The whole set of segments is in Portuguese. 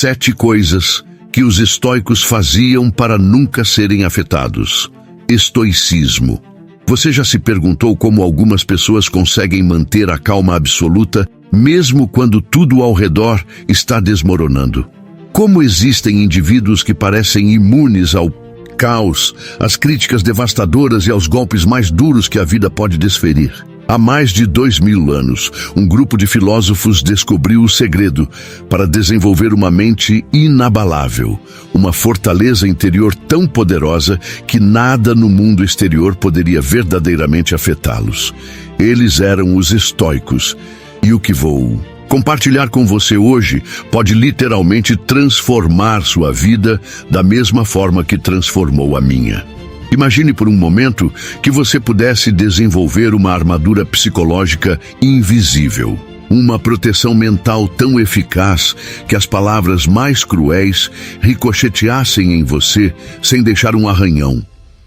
7 coisas que os estoicos faziam para nunca serem afetados. Estoicismo. Você já se perguntou como algumas pessoas conseguem manter a calma absoluta, mesmo quando tudo ao redor está desmoronando? Como existem indivíduos que parecem imunes ao caos, às críticas devastadoras e aos golpes mais duros que a vida pode desferir? Há mais de 2000 anos, um grupo de filósofos descobriu o segredo para desenvolver uma mente inabalável, uma fortaleza interior tão poderosa que nada no mundo exterior poderia verdadeiramente afetá-los. Eles eram os estoicos, e o que vou compartilhar com você hoje pode literalmente transformar sua vida da mesma forma que transformou a minha. Imagine por um momento que você pudesse desenvolver uma armadura psicológica invisível, uma proteção mental tão eficaz que as palavras mais cruéis ricocheteassem em você sem deixar um arranhão,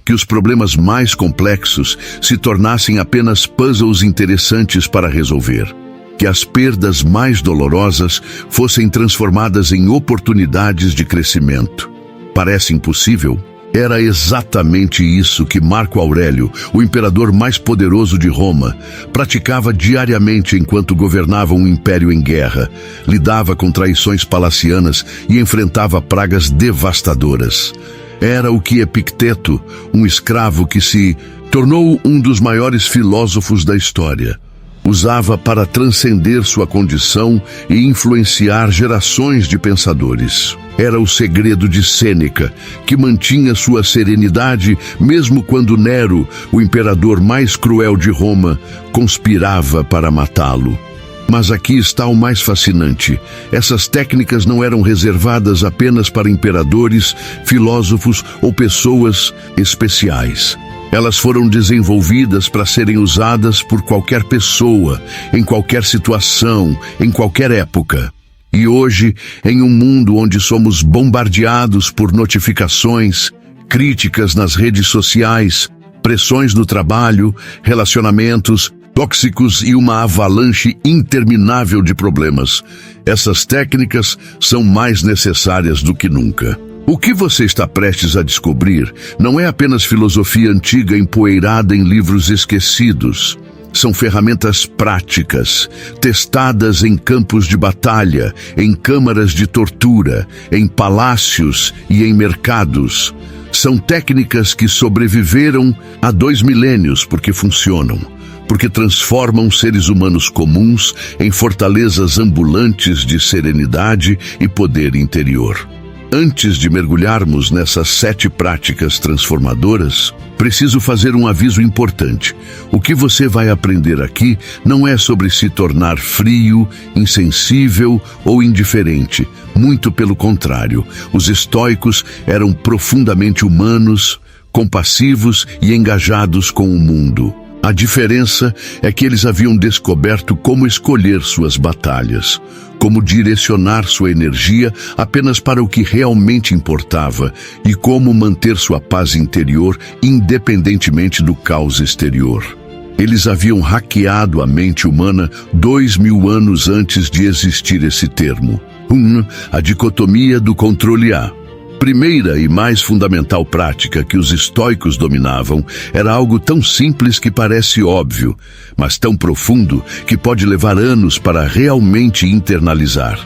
que os problemas mais complexos se tornassem apenas puzzles interessantes para resolver, que as perdas mais dolorosas fossem transformadas em oportunidades de crescimento. Parece impossível? Era exatamente isso que Marco Aurélio, o imperador mais poderoso de Roma, praticava diariamente enquanto governava um império em guerra, lidava com traições palacianas e enfrentava pragas devastadoras. Era o que Epicteto, um escravo que se tornou um dos maiores filósofos da história, usava para transcender sua condição e influenciar gerações de pensadores. Era o segredo de Sêneca, que mantinha sua serenidade mesmo quando Nero, o imperador mais cruel de Roma, conspirava para matá-lo. Mas aqui está o mais fascinante. Essas técnicas não eram reservadas apenas para imperadores, filósofos ou pessoas especiais. Elas foram desenvolvidas para serem usadas por qualquer pessoa, em qualquer situação, em qualquer época. E hoje, em um mundo onde somos bombardeados por notificações, críticas nas redes sociais, pressões no trabalho, relacionamentos tóxicos e uma avalanche interminável de problemas, essas técnicas são mais necessárias do que nunca. O que você está prestes a descobrir não é apenas filosofia antiga empoeirada em livros esquecidos. São ferramentas práticas, testadas em campos de batalha, em câmaras de tortura, em palácios e em mercados. São técnicas que sobreviveram a 2 milênios porque funcionam, porque transformam seres humanos comuns em fortalezas ambulantes de serenidade e poder interior. Antes de mergulharmos nessas 7 práticas transformadoras, preciso fazer um aviso importante. O que você vai aprender aqui não é sobre se tornar frio, insensível ou indiferente. Muito pelo contrário, os estoicos eram profundamente humanos, compassivos e engajados com o mundo. A diferença é que eles haviam descoberto como escolher suas batalhas, como direcionar sua energia apenas para o que realmente importava e como manter sua paz interior independentemente do caos exterior. Eles haviam hackeado a mente humana 2000 anos antes de existir esse termo. A dicotomia do controle A. Primeira e mais fundamental prática que os estoicos dominavam era algo tão simples que parece óbvio, mas tão profundo que pode levar anos para realmente internalizar.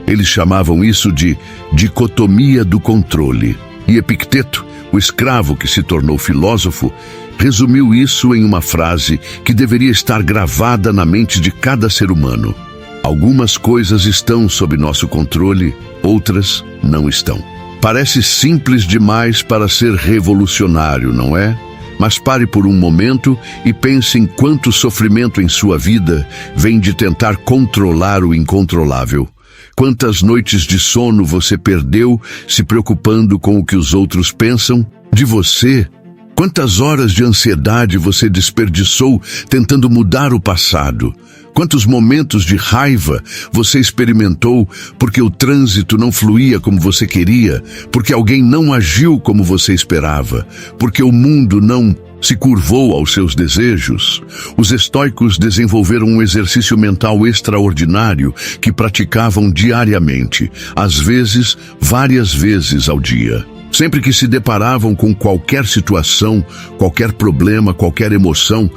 Eles chamavam isso de dicotomia do controle. E Epicteto, o escravo que se tornou filósofo, resumiu isso em uma frase que deveria estar gravada na mente de cada ser humano. Algumas coisas estão sob nosso controle, outras não estão. Parece simples demais para ser revolucionário, não é? Mas pare por um momento e pense em quanto sofrimento em sua vida vem de tentar controlar o incontrolável. Quantas noites de sono você perdeu se preocupando com o que os outros pensam de você? Quantas horas de ansiedade você desperdiçou tentando mudar o passado? Quantos momentos de raiva você experimentou porque o trânsito não fluía como você queria, porque alguém não agiu como você esperava, porque o mundo não se curvou aos seus desejos. Os estoicos desenvolveram um exercício mental extraordinário que praticavam diariamente, às vezes, várias vezes ao dia. Sempre que se deparavam com qualquer situação, qualquer problema, qualquer emoção,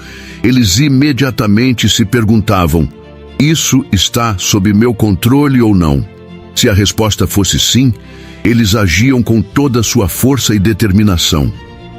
eles imediatamente se perguntavam: isso está sob meu controle ou não? Se a resposta fosse sim, eles agiam com toda a sua força e determinação.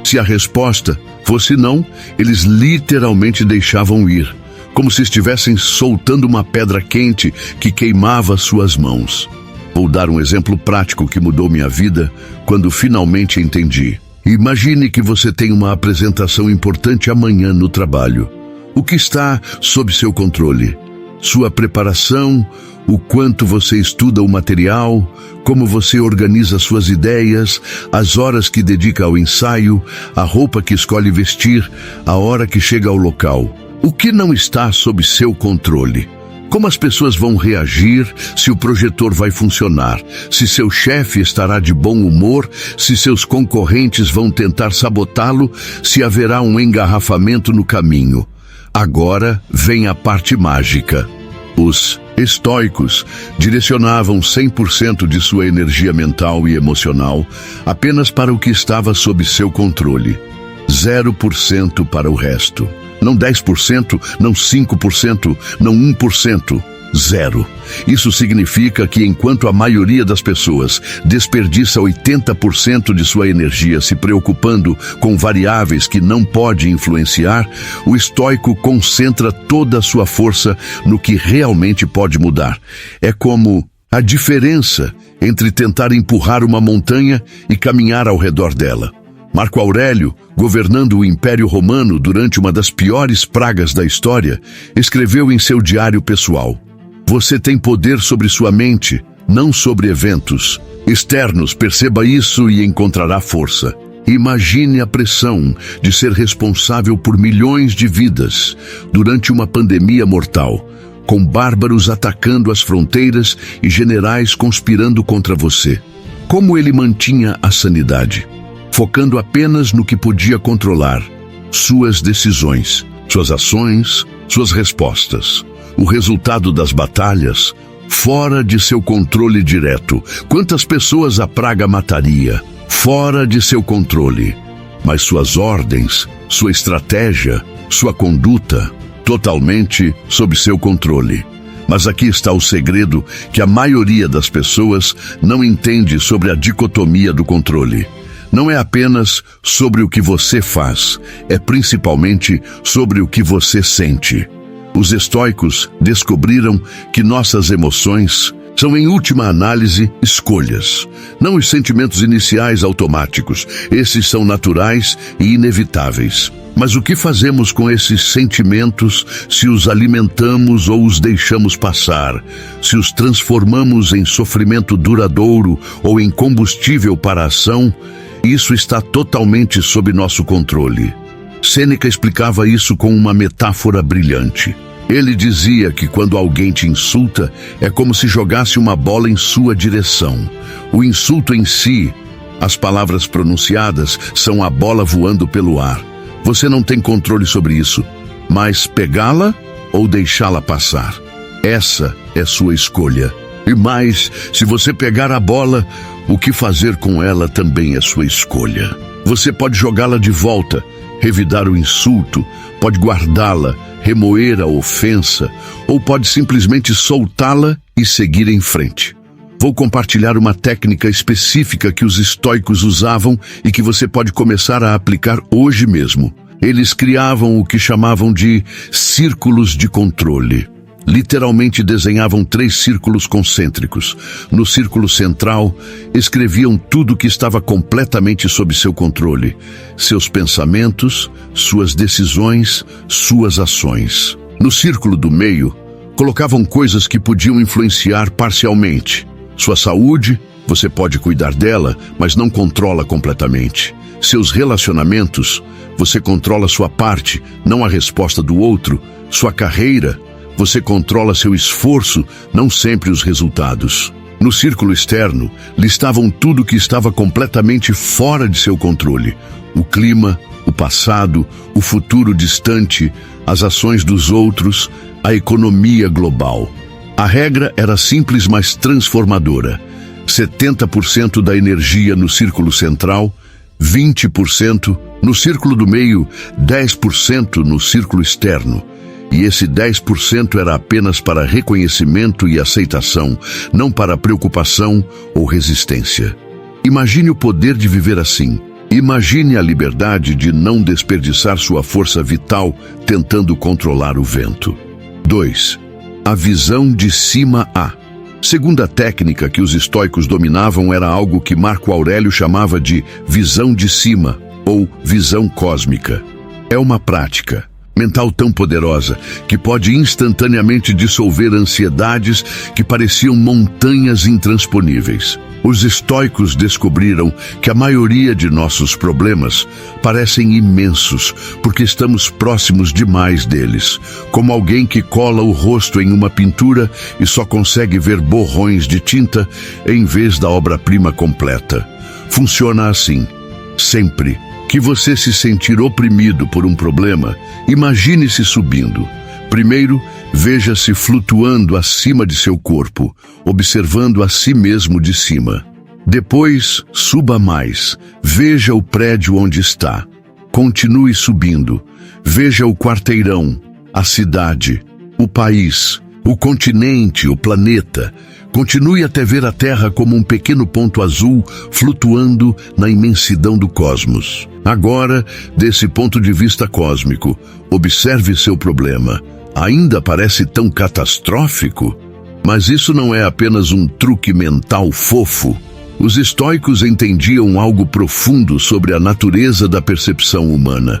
Se a resposta fosse não, eles literalmente deixavam ir, como se estivessem soltando uma pedra quente que queimava suas mãos. Vou dar um exemplo prático que mudou minha vida quando finalmente entendi. Imagine que você tem uma apresentação importante amanhã no trabalho. O que está sob seu controle? Sua preparação, o quanto você estuda o material, como você organiza suas ideias, as horas que dedica ao ensaio, a roupa que escolhe vestir, a hora que chega ao local. O que não está sob seu controle? Como as pessoas vão reagir, se o projetor vai funcionar, se seu chefe estará de bom humor, se seus concorrentes vão tentar sabotá-lo, se haverá um engarrafamento no caminho. Agora vem a parte mágica. Os estoicos direcionavam 100% de sua energia mental e emocional apenas para o que estava sob seu controle. 0% para o resto. Não 10%, não 5%, não 1%. Zero. Isso significa que enquanto a maioria das pessoas desperdiça 80% de sua energia se preocupando com variáveis que não pode influenciar, o estoico concentra toda a sua força no que realmente pode mudar. É como a diferença entre tentar empurrar uma montanha e caminhar ao redor dela. Marco Aurélio, governando o Império Romano durante uma das piores pragas da história, escreveu em seu diário pessoal: você tem poder sobre sua mente, não sobre eventos externos. Perceba isso e encontrará força. Imagine a pressão de ser responsável por milhões de vidas durante uma pandemia mortal, com bárbaros atacando as fronteiras e generais conspirando contra você. Como ele mantinha a sanidade? Focando apenas no que podia controlar: suas decisões, suas ações, suas respostas. O resultado das batalhas, fora de seu controle direto. Quantas pessoas a praga mataria? Fora de seu controle. Mas suas ordens, sua estratégia, sua conduta, totalmente sob seu controle. Mas aqui está o segredo que a maioria das pessoas não entende sobre a dicotomia do controle. Não é apenas sobre o que você faz, é principalmente sobre o que você sente. Os estoicos descobriram que nossas emoções são, em última análise, escolhas. Não os sentimentos iniciais automáticos. Esses são naturais e inevitáveis. Mas o que fazemos com esses sentimentos, se os alimentamos ou os deixamos passar? Se os transformamos em sofrimento duradouro ou em combustível para a ação? Isso está totalmente sob nosso controle. Sêneca explicava isso com uma metáfora brilhante. Ele dizia que quando alguém te insulta, é como se jogasse uma bola em sua direção. O insulto em si, as palavras pronunciadas, são a bola voando pelo ar. Você não tem controle sobre isso, mas pegá-la ou deixá-la passar. Essa é sua escolha. E mais, se você pegar a bola, o que fazer com ela também é sua escolha. Você pode jogá-la de volta, revidar o insulto, pode guardá-la, remoer a ofensa, ou pode simplesmente soltá-la e seguir em frente. Vou compartilhar uma técnica específica que os estoicos usavam e que você pode começar a aplicar hoje mesmo. Eles criavam o que chamavam de círculos de controle. Literalmente desenhavam 3 círculos concêntricos. No círculo central, escreviam tudo que estava completamente sob seu controle: seus pensamentos, suas decisões, suas ações. No círculo do meio, colocavam coisas que podiam influenciar parcialmente. Sua saúde, você pode cuidar dela, mas não controla completamente. Seus relacionamentos, você controla sua parte, não a resposta do outro. Sua carreira, você controla seu esforço, não sempre os resultados. No círculo externo, listavam tudo que estava completamente fora de seu controle: o clima, o passado, o futuro distante, as ações dos outros, a economia global. A regra era simples, mas transformadora. 70% da energia no círculo central, 20% no círculo do meio, 10% no círculo externo. E esse 10% era apenas para reconhecimento e aceitação, não para preocupação ou resistência. Imagine o poder de viver assim. Imagine a liberdade de não desperdiçar sua força vital tentando controlar o vento. 2. A visão de cima a. Segunda técnica que os estoicos dominavam era algo que Marco Aurélio chamava de visão de cima ou visão cósmica. É uma prática mental tão poderosa que pode instantaneamente dissolver ansiedades que pareciam montanhas intransponíveis. Os estoicos descobriram que a maioria de nossos problemas parecem imensos porque estamos próximos demais deles, como alguém que cola o rosto em uma pintura e só consegue ver borrões de tinta em vez da obra-prima completa. Funciona assim. Sempre que você se sentir oprimido por um problema, imagine-se subindo. Primeiro, veja-se flutuando acima de seu corpo, observando a si mesmo de cima. Depois, suba mais. Veja o prédio onde está. Continue subindo. Veja o quarteirão, a cidade, o país, o continente, o planeta. Continue até ver a Terra como um pequeno ponto azul flutuando na imensidão do cosmos. Agora, desse ponto de vista cósmico, observe seu problema. Ainda parece tão catastrófico? Mas isso não é apenas um truque mental fofo. Os estoicos entendiam algo profundo sobre a natureza da percepção humana.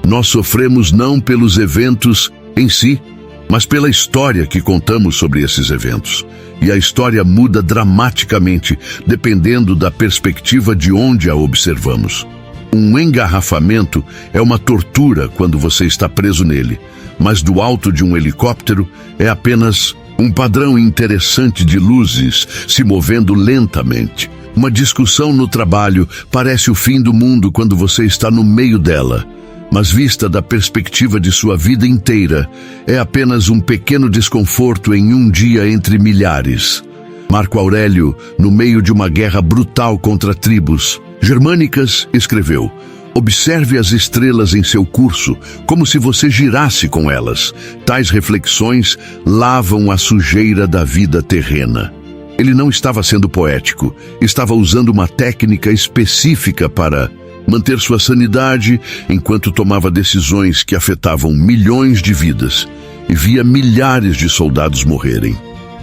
Nós sofremos não pelos eventos em si, mas pela história que contamos sobre esses eventos. E a história muda dramaticamente, dependendo da perspectiva de onde a observamos. Um engarrafamento é uma tortura quando você está preso nele, mas do alto de um helicóptero é apenas um padrão interessante de luzes se movendo lentamente. Uma discussão no trabalho parece o fim do mundo quando você está no meio dela, mas vista da perspectiva de sua vida inteira, é apenas um pequeno desconforto em um dia entre milhares. Marco Aurélio, no meio de uma guerra brutal contra tribos germânicas, escreveu: observe as estrelas em seu curso, como se você girasse com elas. Tais reflexões lavam a sujeira da vida terrena. Ele não estava sendo poético, estava usando uma técnica específica para manter sua sanidade enquanto tomava decisões que afetavam milhões de vidas e via milhares de soldados morrerem.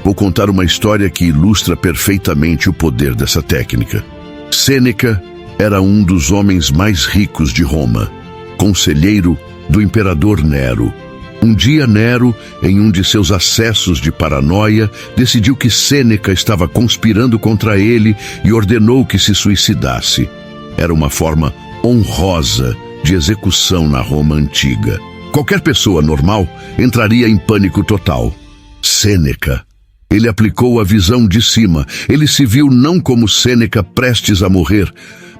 Vou contar uma história que ilustra perfeitamente o poder dessa técnica. Sêneca era um dos homens mais ricos de Roma, conselheiro do imperador Nero. Um dia Nero, em um de seus acessos de paranoia, decidiu que Sêneca estava conspirando contra ele e ordenou que se suicidasse. Era uma forma honrosa de execução na Roma antiga. Qualquer pessoa normal entraria em pânico total. Sêneca, ele aplicou a visão de cima. Ele se viu não como Sêneca prestes a morrer,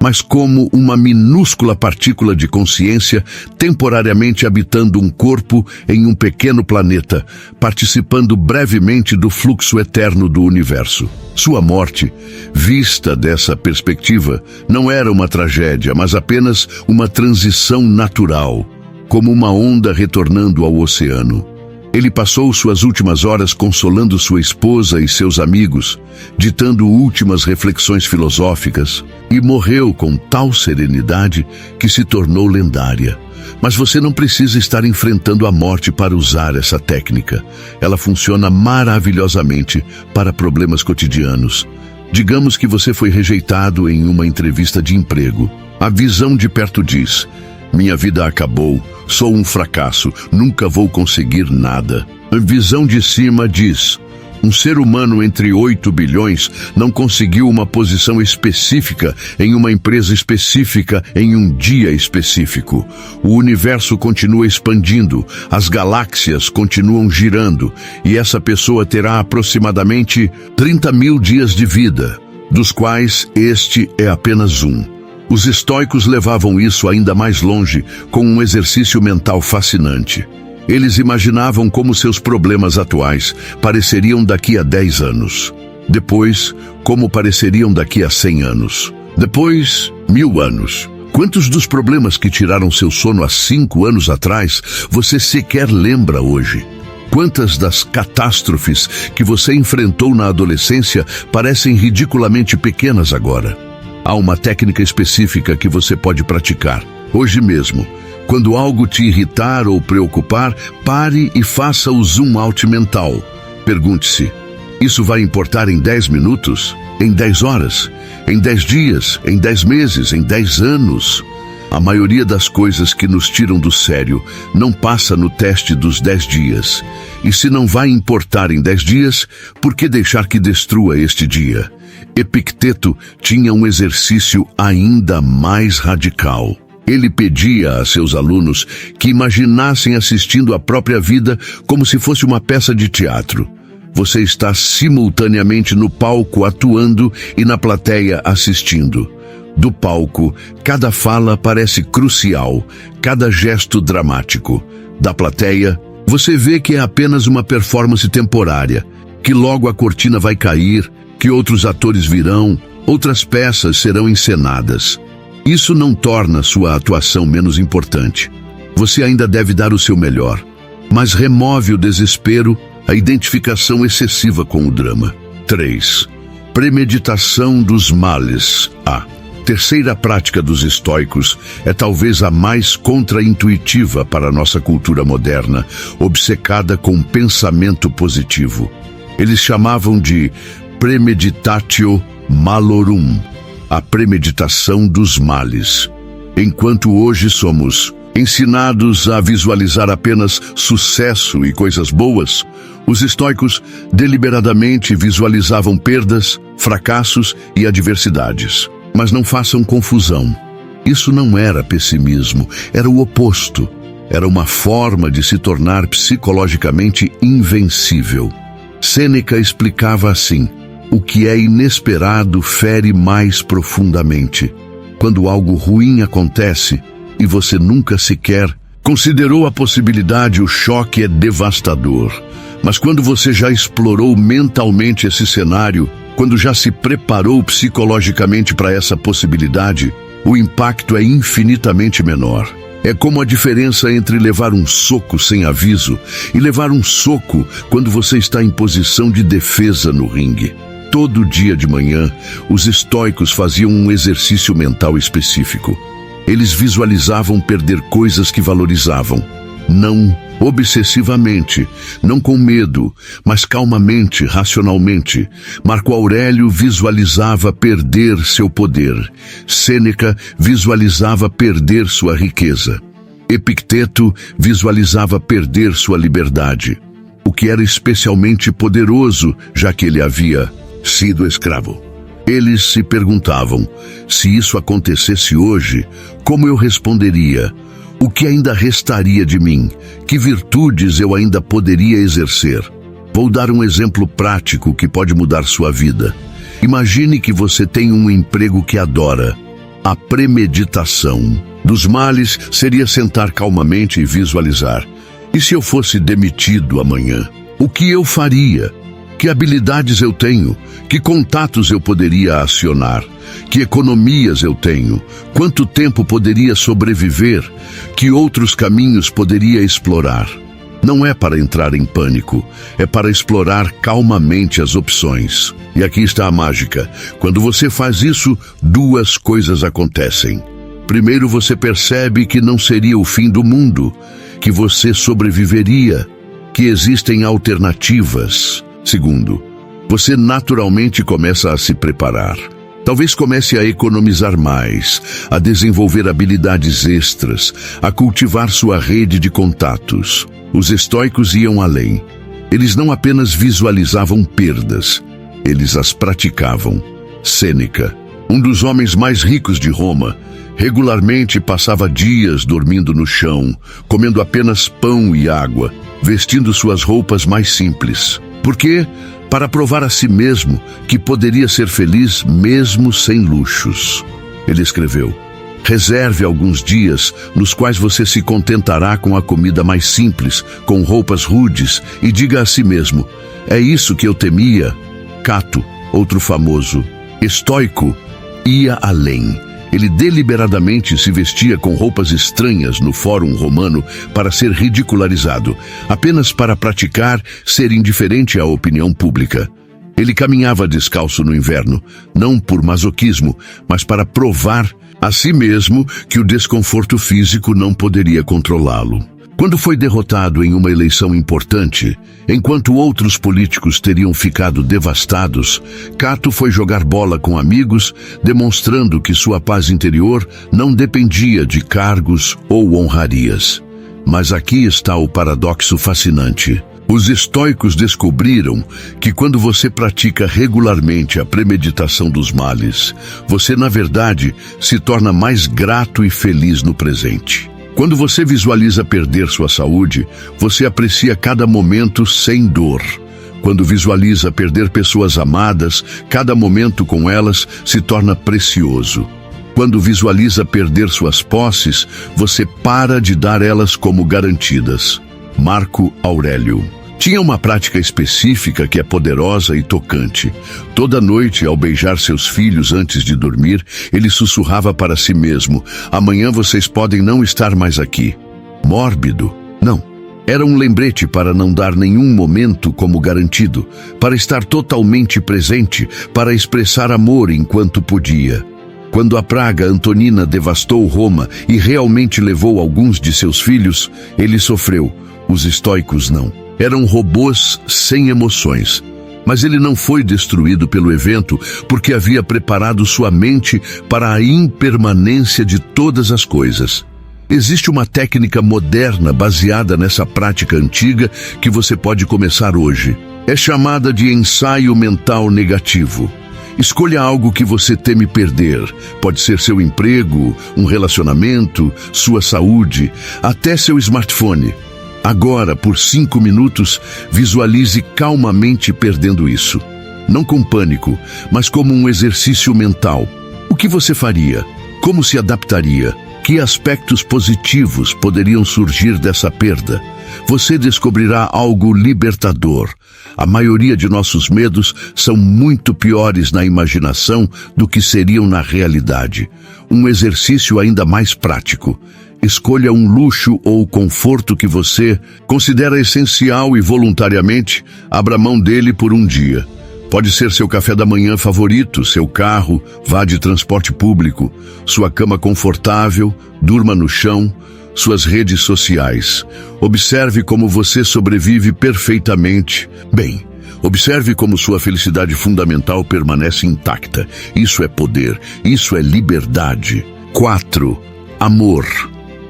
mas como uma minúscula partícula de consciência temporariamente habitando um corpo em um pequeno planeta, participando brevemente do fluxo eterno do universo. Sua morte, vista dessa perspectiva, não era uma tragédia, mas apenas uma transição natural, como uma onda retornando ao oceano. Ele passou suas últimas horas consolando sua esposa e seus amigos, ditando últimas reflexões filosóficas, e morreu com tal serenidade que se tornou lendária. Mas você não precisa estar enfrentando a morte para usar essa técnica. Ela funciona maravilhosamente para problemas cotidianos. Digamos que você foi rejeitado em uma entrevista de emprego. A visão de perto diz: minha vida acabou, sou um fracasso, nunca vou conseguir nada. A visão de cima diz: um ser humano entre 8 bilhões não conseguiu uma posição específica em uma empresa específica em um dia específico. O universo continua expandindo, as galáxias continuam girando, e essa pessoa terá aproximadamente 30 mil dias de vida, dos quais este é apenas um. Os estoicos levavam isso ainda mais longe com um exercício mental fascinante. Eles imaginavam como seus problemas atuais pareceriam daqui a 10 anos. Depois, como pareceriam daqui a 100 anos. Depois, 1000 anos. Quantos dos problemas que tiraram seu sono há 5 anos atrás você sequer lembra hoje? Quantas das catástrofes que você enfrentou na adolescência parecem ridiculamente pequenas agora? Há uma técnica específica que você pode praticar, hoje mesmo. Quando algo te irritar ou preocupar, pare e faça o zoom out mental. Pergunte-se, isso vai importar em 10 minutos? Em 10 horas? Em 10 dias? Em 10 meses? Em 10 anos? A maioria das coisas que nos tiram do sério não passa no teste dos 10 dias. E se não vai importar em 10 dias, por que deixar que destrua este dia? Epicteto tinha um exercício ainda mais radical. Ele pedia a seus alunos que imaginassem assistindo a própria vida como se fosse uma peça de teatro. Você está simultaneamente no palco atuando e na plateia assistindo. Do palco, cada fala parece crucial, cada gesto dramático. Da plateia, você vê que é apenas uma performance temporária, que logo a cortina vai cair, que outros atores virão, outras peças serão encenadas. Isso não torna sua atuação menos importante. Você ainda deve dar o seu melhor, mas remove o desespero, a identificação excessiva com o drama. 3. Premeditação dos males. A terceira prática dos estoicos é talvez a mais contraintuitiva para a nossa cultura moderna, obcecada com pensamento positivo. Eles chamavam de premeditatio malorum, a premeditação dos males. Enquanto hoje somos ensinados a visualizar apenas sucesso e coisas boas, os estoicos deliberadamente visualizavam perdas, fracassos e adversidades. Mas não façam confusão. Isso não era pessimismo, era o oposto. Era uma forma de se tornar psicologicamente invencível. Sêneca explicava assim: o que é inesperado fere mais profundamente. Quando algo ruim acontece e você nunca sequer considerou a possibilidade, o choque é devastador. Mas quando você já explorou mentalmente esse cenário, quando já se preparou psicologicamente para essa possibilidade, o impacto é infinitamente menor. É como a diferença entre levar um soco sem aviso e levar um soco quando você está em posição de defesa no ringue. Todo dia de manhã, os estoicos faziam um exercício mental específico. Eles visualizavam perder coisas que valorizavam. Não obsessivamente, não com medo, mas calmamente, racionalmente. Marco Aurélio visualizava perder seu poder. Sêneca visualizava perder sua riqueza. Epicteto visualizava perder sua liberdade, o que era especialmente poderoso, já que ele havia sido escravo. Eles se perguntavam, se isso acontecesse hoje, como eu responderia? O que ainda restaria de mim? Que virtudes eu ainda poderia exercer? Vou dar um exemplo prático que pode mudar sua vida. Imagine que você tem um emprego que adora. A premeditação dos males seria sentar calmamente e visualizar. E se eu fosse demitido amanhã? O que eu faria? Que habilidades eu tenho? Que contatos eu poderia acionar? Que economias eu tenho? Quanto tempo poderia sobreviver? Que outros caminhos poderia explorar? Não é para entrar em pânico, é para explorar calmamente as opções. E aqui está a mágica. Quando você faz isso, duas coisas acontecem. Primeiro, você percebe que não seria o fim do mundo, que você sobreviveria, que existem alternativas. Segundo, você naturalmente começa a se preparar. Talvez comece a economizar mais, a desenvolver habilidades extras, a cultivar sua rede de contatos. Os estoicos iam além. Eles não apenas visualizavam perdas, eles as praticavam. Sêneca, um dos homens mais ricos de Roma, regularmente passava dias dormindo no chão, comendo apenas pão e água, vestindo suas roupas mais simples. Por quê? Para provar a si mesmo que poderia ser feliz mesmo sem luxos. Ele escreveu: reserve alguns dias nos quais você se contentará com a comida mais simples, com roupas rudes, e diga a si mesmo: é isso que eu temia. Cato, outro famoso estoico, ia além. Ele deliberadamente se vestia com roupas estranhas no Fórum Romano para ser ridicularizado, apenas para praticar ser indiferente à opinião pública. Ele caminhava descalço no inverno, não por masoquismo, mas para provar a si mesmo que o desconforto físico não poderia controlá-lo. Quando foi derrotado em uma eleição importante, enquanto outros políticos teriam ficado devastados, Cato foi jogar bola com amigos, demonstrando que sua paz interior não dependia de cargos ou honrarias. Mas aqui está o paradoxo fascinante. Os estoicos descobriram que quando você pratica regularmente a premeditação dos males, você, na verdade, se torna mais grato e feliz no presente. Quando você visualiza perder sua saúde, você aprecia cada momento sem dor. Quando visualiza perder pessoas amadas, cada momento com elas se torna precioso. Quando visualiza perder suas posses, você para de dar elas como garantidas. Marco Aurélio. Tinha uma prática específica que é poderosa e tocante. Toda noite, ao beijar seus filhos antes de dormir, ele sussurrava para si mesmo: amanhã vocês podem não estar mais aqui. Mórbido? Não. Era um lembrete para não dar nenhum momento como garantido, para estar totalmente presente, para expressar amor enquanto podia. Quando a praga Antonina devastou Roma e realmente levou alguns de seus filhos, ele sofreu. Os estoicos não. Eram robôs sem emoções. Mas ele não foi destruído pelo evento porque havia preparado sua mente para a impermanência de todas as coisas. Existe uma técnica moderna baseada nessa prática antiga que você pode começar hoje. É chamada de ensaio mental negativo. Escolha algo que você teme perder. Pode ser seu emprego, um relacionamento, sua saúde, até seu smartphone. Agora, por 5 minutos, visualize calmamente perdendo isso. Não com pânico, mas como um exercício mental. O que você faria? Como se adaptaria? Que aspectos positivos poderiam surgir dessa perda? Você descobrirá algo libertador. A maioria de nossos medos são muito piores na imaginação do que seriam na realidade. Um exercício ainda mais prático. Escolha um luxo ou conforto que você considera essencial e voluntariamente abra mão dele por um dia. Pode ser seu café da manhã favorito, seu carro, vá de transporte público, sua cama confortável, durma no chão, suas redes sociais. Observe como você sobrevive perfeitamente. Bem, observe como sua felicidade fundamental permanece intacta. Isso é poder, isso é liberdade. 4. Amor.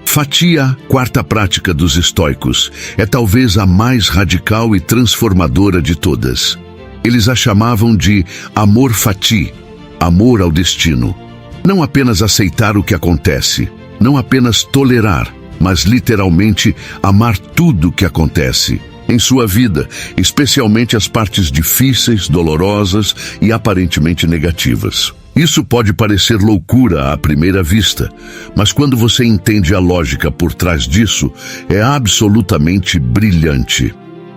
Fatia, quarta prática dos estoicos, é talvez a mais radical e transformadora de todas. Eles a chamavam de amor fati, amor ao destino. Não apenas aceitar o que acontece, não apenas tolerar, mas literalmente amar tudo o que acontece em sua vida, especialmente as partes difíceis, dolorosas e aparentemente negativas. Isso pode parecer loucura à primeira vista, mas quando você entende a lógica por trás disso, é absolutamente brilhante.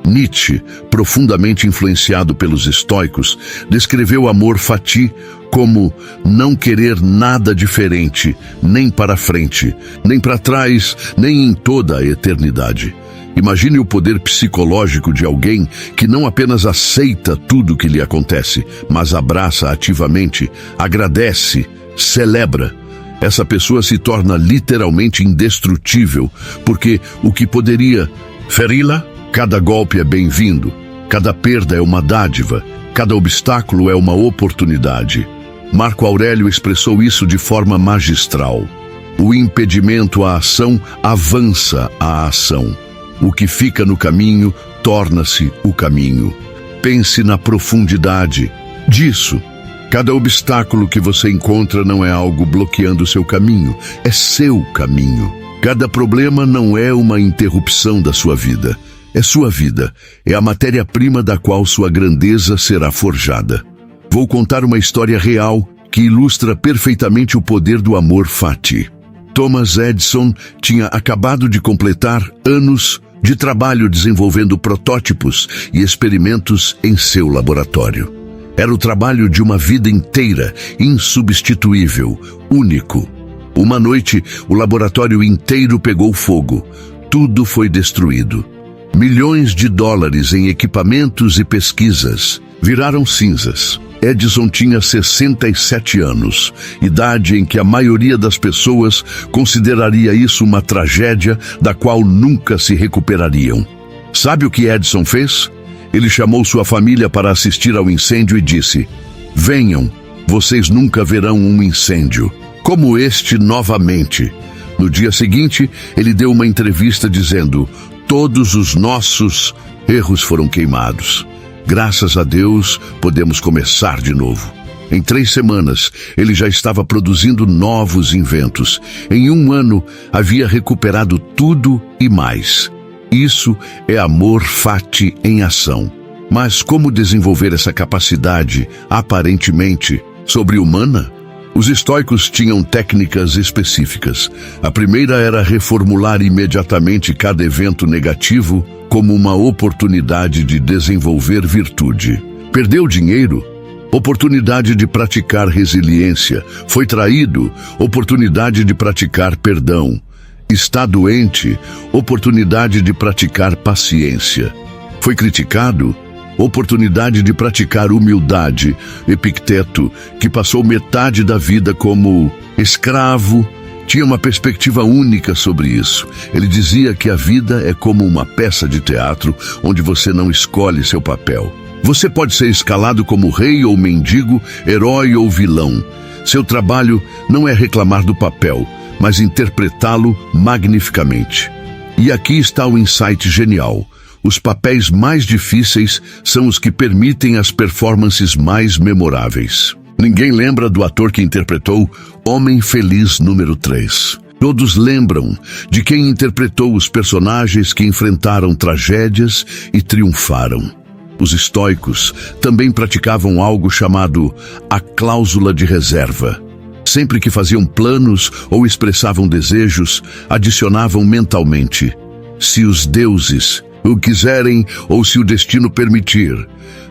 Nietzsche, profundamente influenciado pelos estoicos, descreveu o amor fati como não querer nada diferente, nem para frente, nem para trás, nem em toda a eternidade. Imagine o poder psicológico de alguém que não apenas aceita tudo que lhe acontece, mas abraça ativamente, agradece, celebra. Essa pessoa se torna literalmente indestrutível, porque o que poderia feri-la, cada golpe é bem-vindo, cada perda é uma dádiva, cada obstáculo é uma oportunidade. Marco Aurélio expressou isso de forma magistral. O impedimento à ação avança a ação. O que fica no caminho torna-se o caminho. Pense na profundidade disso. Cada obstáculo que você encontra não é algo bloqueando seu caminho, é seu caminho. Cada problema não é uma interrupção da sua vida, é sua vida, é a matéria-prima da qual sua grandeza será forjada. Vou contar uma história real que ilustra perfeitamente o poder do amor fati. Thomas Edison tinha acabado de completar anos de trabalho desenvolvendo protótipos e experimentos em seu laboratório. Era o trabalho de uma vida inteira, insubstituível, único. Uma noite, o laboratório inteiro pegou fogo. Tudo foi destruído. Milhões de dólares em equipamentos e pesquisas viraram cinzas. Edison tinha 67 anos, idade em que a maioria das pessoas consideraria isso uma tragédia da qual nunca se recuperariam. Sabe o que Edison fez? Ele chamou sua família para assistir ao incêndio e disse: "Venham, vocês nunca verão um incêndio como este novamente." No dia seguinte, ele deu uma entrevista dizendo: "Todos os nossos erros foram queimados. Graças a Deus, podemos começar de novo." Em 3 semanas, ele já estava produzindo novos inventos. Em 1 ano, havia recuperado tudo e mais. Isso é amor fati em ação. Mas como desenvolver essa capacidade, aparentemente sobre-humana? Os estoicos tinham técnicas específicas. A primeira era reformular imediatamente cada evento negativo como uma oportunidade de desenvolver virtude. Perdeu dinheiro? Oportunidade de praticar resiliência. Foi traído? Oportunidade de praticar perdão. Está doente? Oportunidade de praticar paciência. Foi criticado? Oportunidade de praticar humildade. Epicteto, que passou metade da vida como escravo, tinha uma perspectiva única sobre isso. Ele dizia que a vida é como uma peça de teatro onde você não escolhe seu papel. Você pode ser escalado como rei ou mendigo, herói ou vilão. Seu trabalho não é reclamar do papel, mas interpretá-lo magnificamente. E aqui está o insight genial. Os papéis mais difíceis são os que permitem as performances mais memoráveis. Ninguém lembra do ator que interpretou Homem Feliz número 3. Todos lembram de quem interpretou os personagens que enfrentaram tragédias e triunfaram. Os estoicos também praticavam algo chamado a cláusula de reserva. Sempre que faziam planos ou expressavam desejos, adicionavam mentalmente: "se os deuses o quiserem ou se o destino permitir."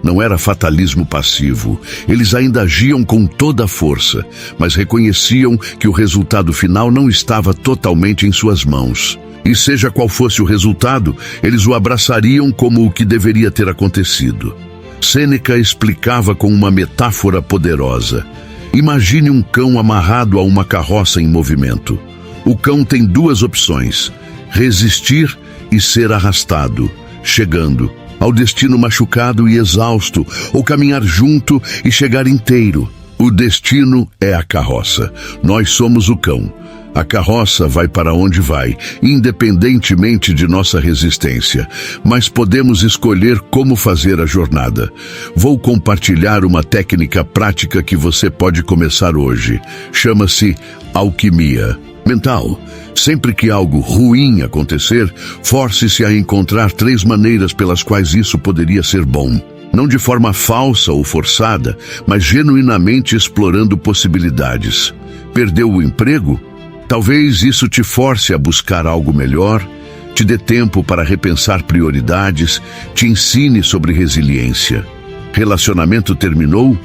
Não era fatalismo passivo. Eles ainda agiam com toda a força, mas reconheciam que o resultado final não estava totalmente em suas mãos. E seja qual fosse o resultado, eles o abraçariam como o que deveria ter acontecido. Sêneca explicava com uma metáfora poderosa. Imagine um cão amarrado a uma carroça em movimento. O cão tem 2 opções: resistir e ser arrastado, chegando ao destino machucado e exausto, ou caminhar junto e chegar inteiro. O destino é a carroça. Nós somos o cão. A carroça vai para onde vai, independentemente de nossa resistência, mas podemos escolher como fazer a jornada. Vou compartilhar uma técnica prática que você pode começar hoje. Chama-se alquimia mental. Sempre que algo ruim acontecer, force-se a encontrar 3 maneiras pelas quais isso poderia ser bom. Não de forma falsa ou forçada, mas genuinamente explorando possibilidades. Perdeu o emprego? Talvez isso te force a buscar algo melhor, te dê tempo para repensar prioridades, te ensine sobre resiliência. Relacionamento terminou?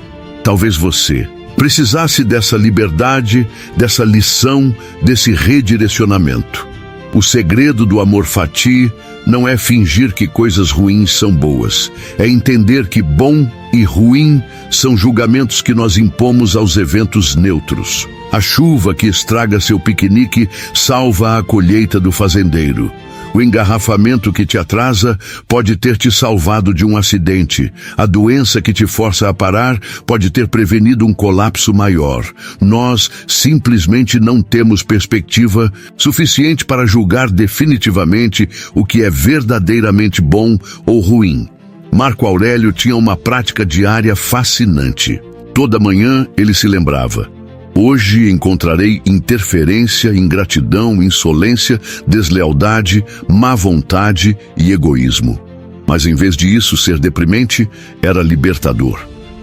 Talvez você precisasse dessa liberdade, dessa lição, desse redirecionamento. O segredo do amor fati não é fingir que coisas ruins são boas. É entender que bom e ruim são julgamentos que nós impomos aos eventos neutros. A chuva que estraga seu piquenique salva a colheita do fazendeiro. O engarrafamento que te atrasa pode ter te salvado de um acidente. A doença que te força a parar pode ter prevenido um colapso maior. Nós simplesmente não temos perspectiva suficiente para julgar definitivamente o que é verdadeiramente bom ou ruim. Marco Aurélio tinha uma prática diária fascinante. Toda manhã ele se lembrava: hoje encontrarei interferência, ingratidão, insolência, deslealdade, má vontade e egoísmo. Mas em vez de isso ser deprimente, era libertador.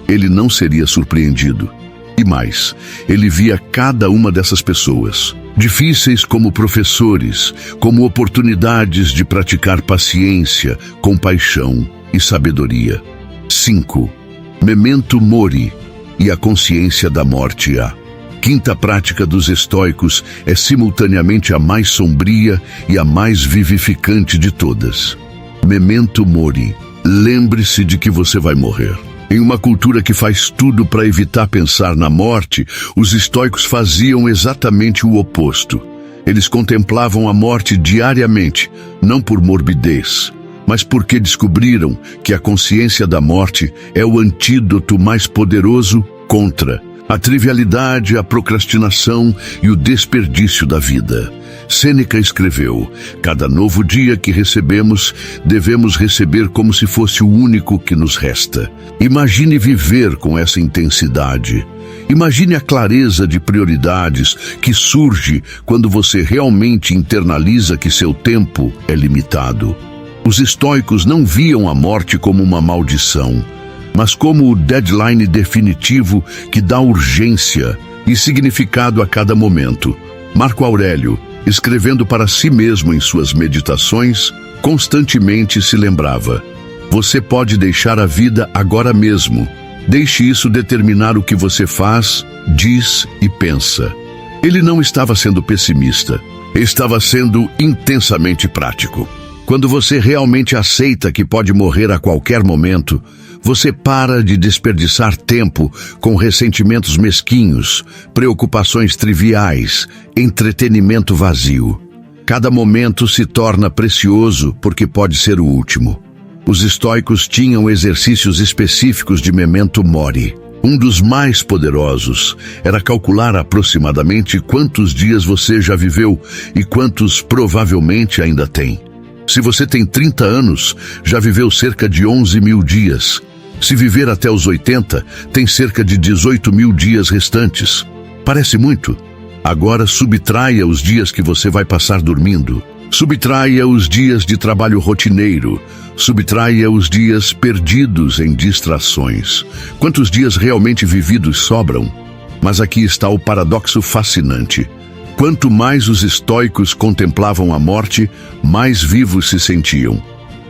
Ele não seria surpreendido. E mais, ele via cada uma dessas pessoas, difíceis como professores, como oportunidades de praticar paciência, compaixão e sabedoria. 5. Memento mori, e a consciência da morte. A quinta prática dos estoicos é simultaneamente a mais sombria e a mais vivificante de todas. Memento mori. Lembre-se de que você vai morrer. Em uma cultura que faz tudo para evitar pensar na morte, os estoicos faziam exatamente o oposto. Eles contemplavam a morte diariamente, não por morbidez, mas porque descobriram que a consciência da morte é o antídoto mais poderoso contra a trivialidade, a procrastinação e o desperdício da vida. Sêneca escreveu: cada novo dia que recebemos, devemos receber como se fosse o único que nos resta. Imagine viver com essa intensidade. Imagine a clareza de prioridades que surge quando você realmente internaliza que seu tempo é limitado. Os estoicos não viam a morte como uma maldição, mas como o deadline definitivo que dá urgência e significado a cada momento. Marco Aurélio, escrevendo para si mesmo em suas meditações, constantemente se lembrava: você pode deixar a vida agora mesmo. Deixe isso determinar o que você faz, diz e pensa. Ele não estava sendo pessimista, estava sendo intensamente prático. Quando você realmente aceita que pode morrer a qualquer momento, você para de desperdiçar tempo com ressentimentos mesquinhos, preocupações triviais, entretenimento vazio. Cada momento se torna precioso porque pode ser o último. Os estoicos tinham exercícios específicos de memento mori. Um dos mais poderosos era calcular aproximadamente quantos dias você já viveu e quantos provavelmente ainda tem. Se você tem 30 anos, já viveu cerca de 11.000 dias. Se viver até os 80, tem cerca de 18.000 dias restantes. Parece muito? Agora subtraia os dias que você vai passar dormindo. Subtraia os dias de trabalho rotineiro. Subtraia os dias perdidos em distrações. Quantos dias realmente vividos sobram? Mas aqui está o paradoxo fascinante. Quanto mais os estoicos contemplavam a morte, mais vivos se sentiam.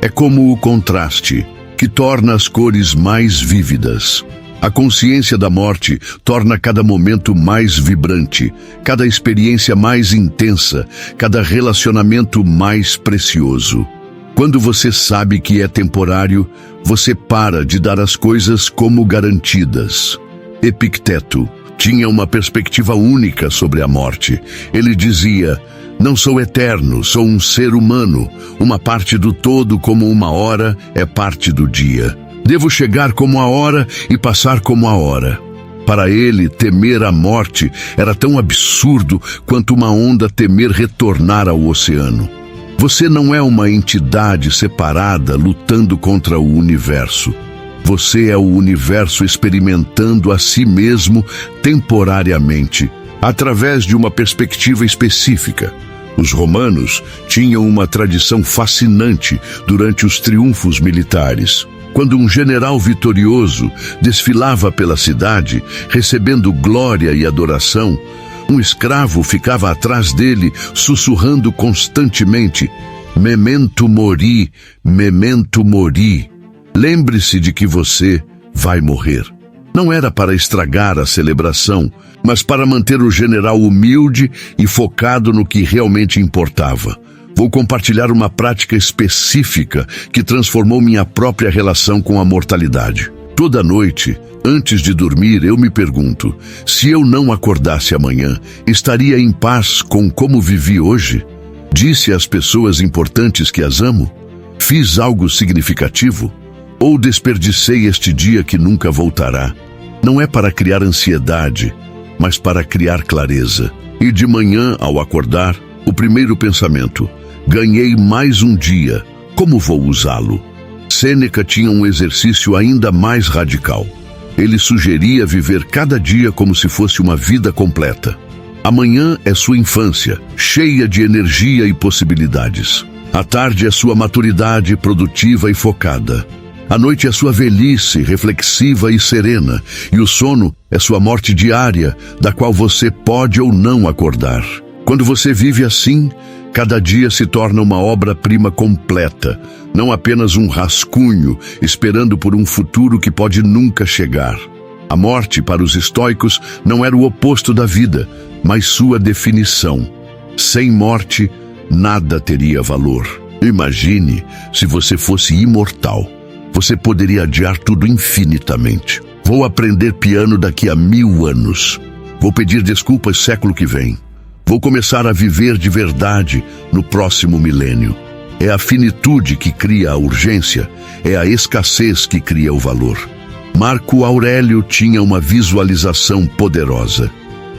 É como o contraste, que torna as cores mais vívidas. A consciência da morte torna cada momento mais vibrante, cada experiência mais intensa, cada relacionamento mais precioso. Quando você sabe que é temporário, você para de dar as coisas como garantidas. Epicteto tinha uma perspectiva única sobre a morte. Ele dizia: não sou eterno, sou um ser humano. Uma parte do todo como uma hora é parte do dia. Devo chegar como a hora e passar como a hora. Para ele, temer a morte era tão absurdo quanto uma onda temer retornar ao oceano. Você não é uma entidade separada lutando contra o universo. Você é o universo experimentando a si mesmo temporariamente, através de uma perspectiva específica. Os romanos tinham uma tradição fascinante durante os triunfos militares. Quando um general vitorioso desfilava pela cidade, recebendo glória e adoração, um escravo ficava atrás dele, sussurrando constantemente: memento mori, memento mori. Lembre-se de que você vai morrer. Não era para estragar a celebração, mas para manter o general humilde e focado no que realmente importava. Vou compartilhar uma prática específica que transformou minha própria relação com a mortalidade. Toda noite, antes de dormir, eu me pergunto: se eu não acordasse amanhã, estaria em paz com como vivi hoje? Disse às pessoas importantes que as amo? Fiz algo significativo? Ou desperdicei este dia que nunca voltará? Não é para criar ansiedade, mas para criar clareza. E de manhã, ao acordar, o primeiro pensamento: ganhei mais um dia, como vou usá-lo? Sêneca tinha um exercício ainda mais radical. Ele sugeria viver cada dia como se fosse uma vida completa. Amanhã é sua infância, cheia de energia e possibilidades. A tarde é sua maturidade produtiva e focada. A noite é sua velhice, reflexiva e serena, e o sono é sua morte diária, da qual você pode ou não acordar. Quando você vive assim, cada dia se torna uma obra-prima completa, não apenas um rascunho, esperando por um futuro que pode nunca chegar. A morte, para os estoicos, não era o oposto da vida, mas sua definição. Sem morte, nada teria valor. Imagine se você fosse imortal. Você poderia adiar tudo infinitamente. Vou aprender piano daqui a 1000 anos. Vou pedir desculpas século que vem. Vou começar a viver de verdade no próximo milênio. É a finitude que cria a urgência, é a escassez que cria o valor. Marco Aurélio tinha uma visualização poderosa.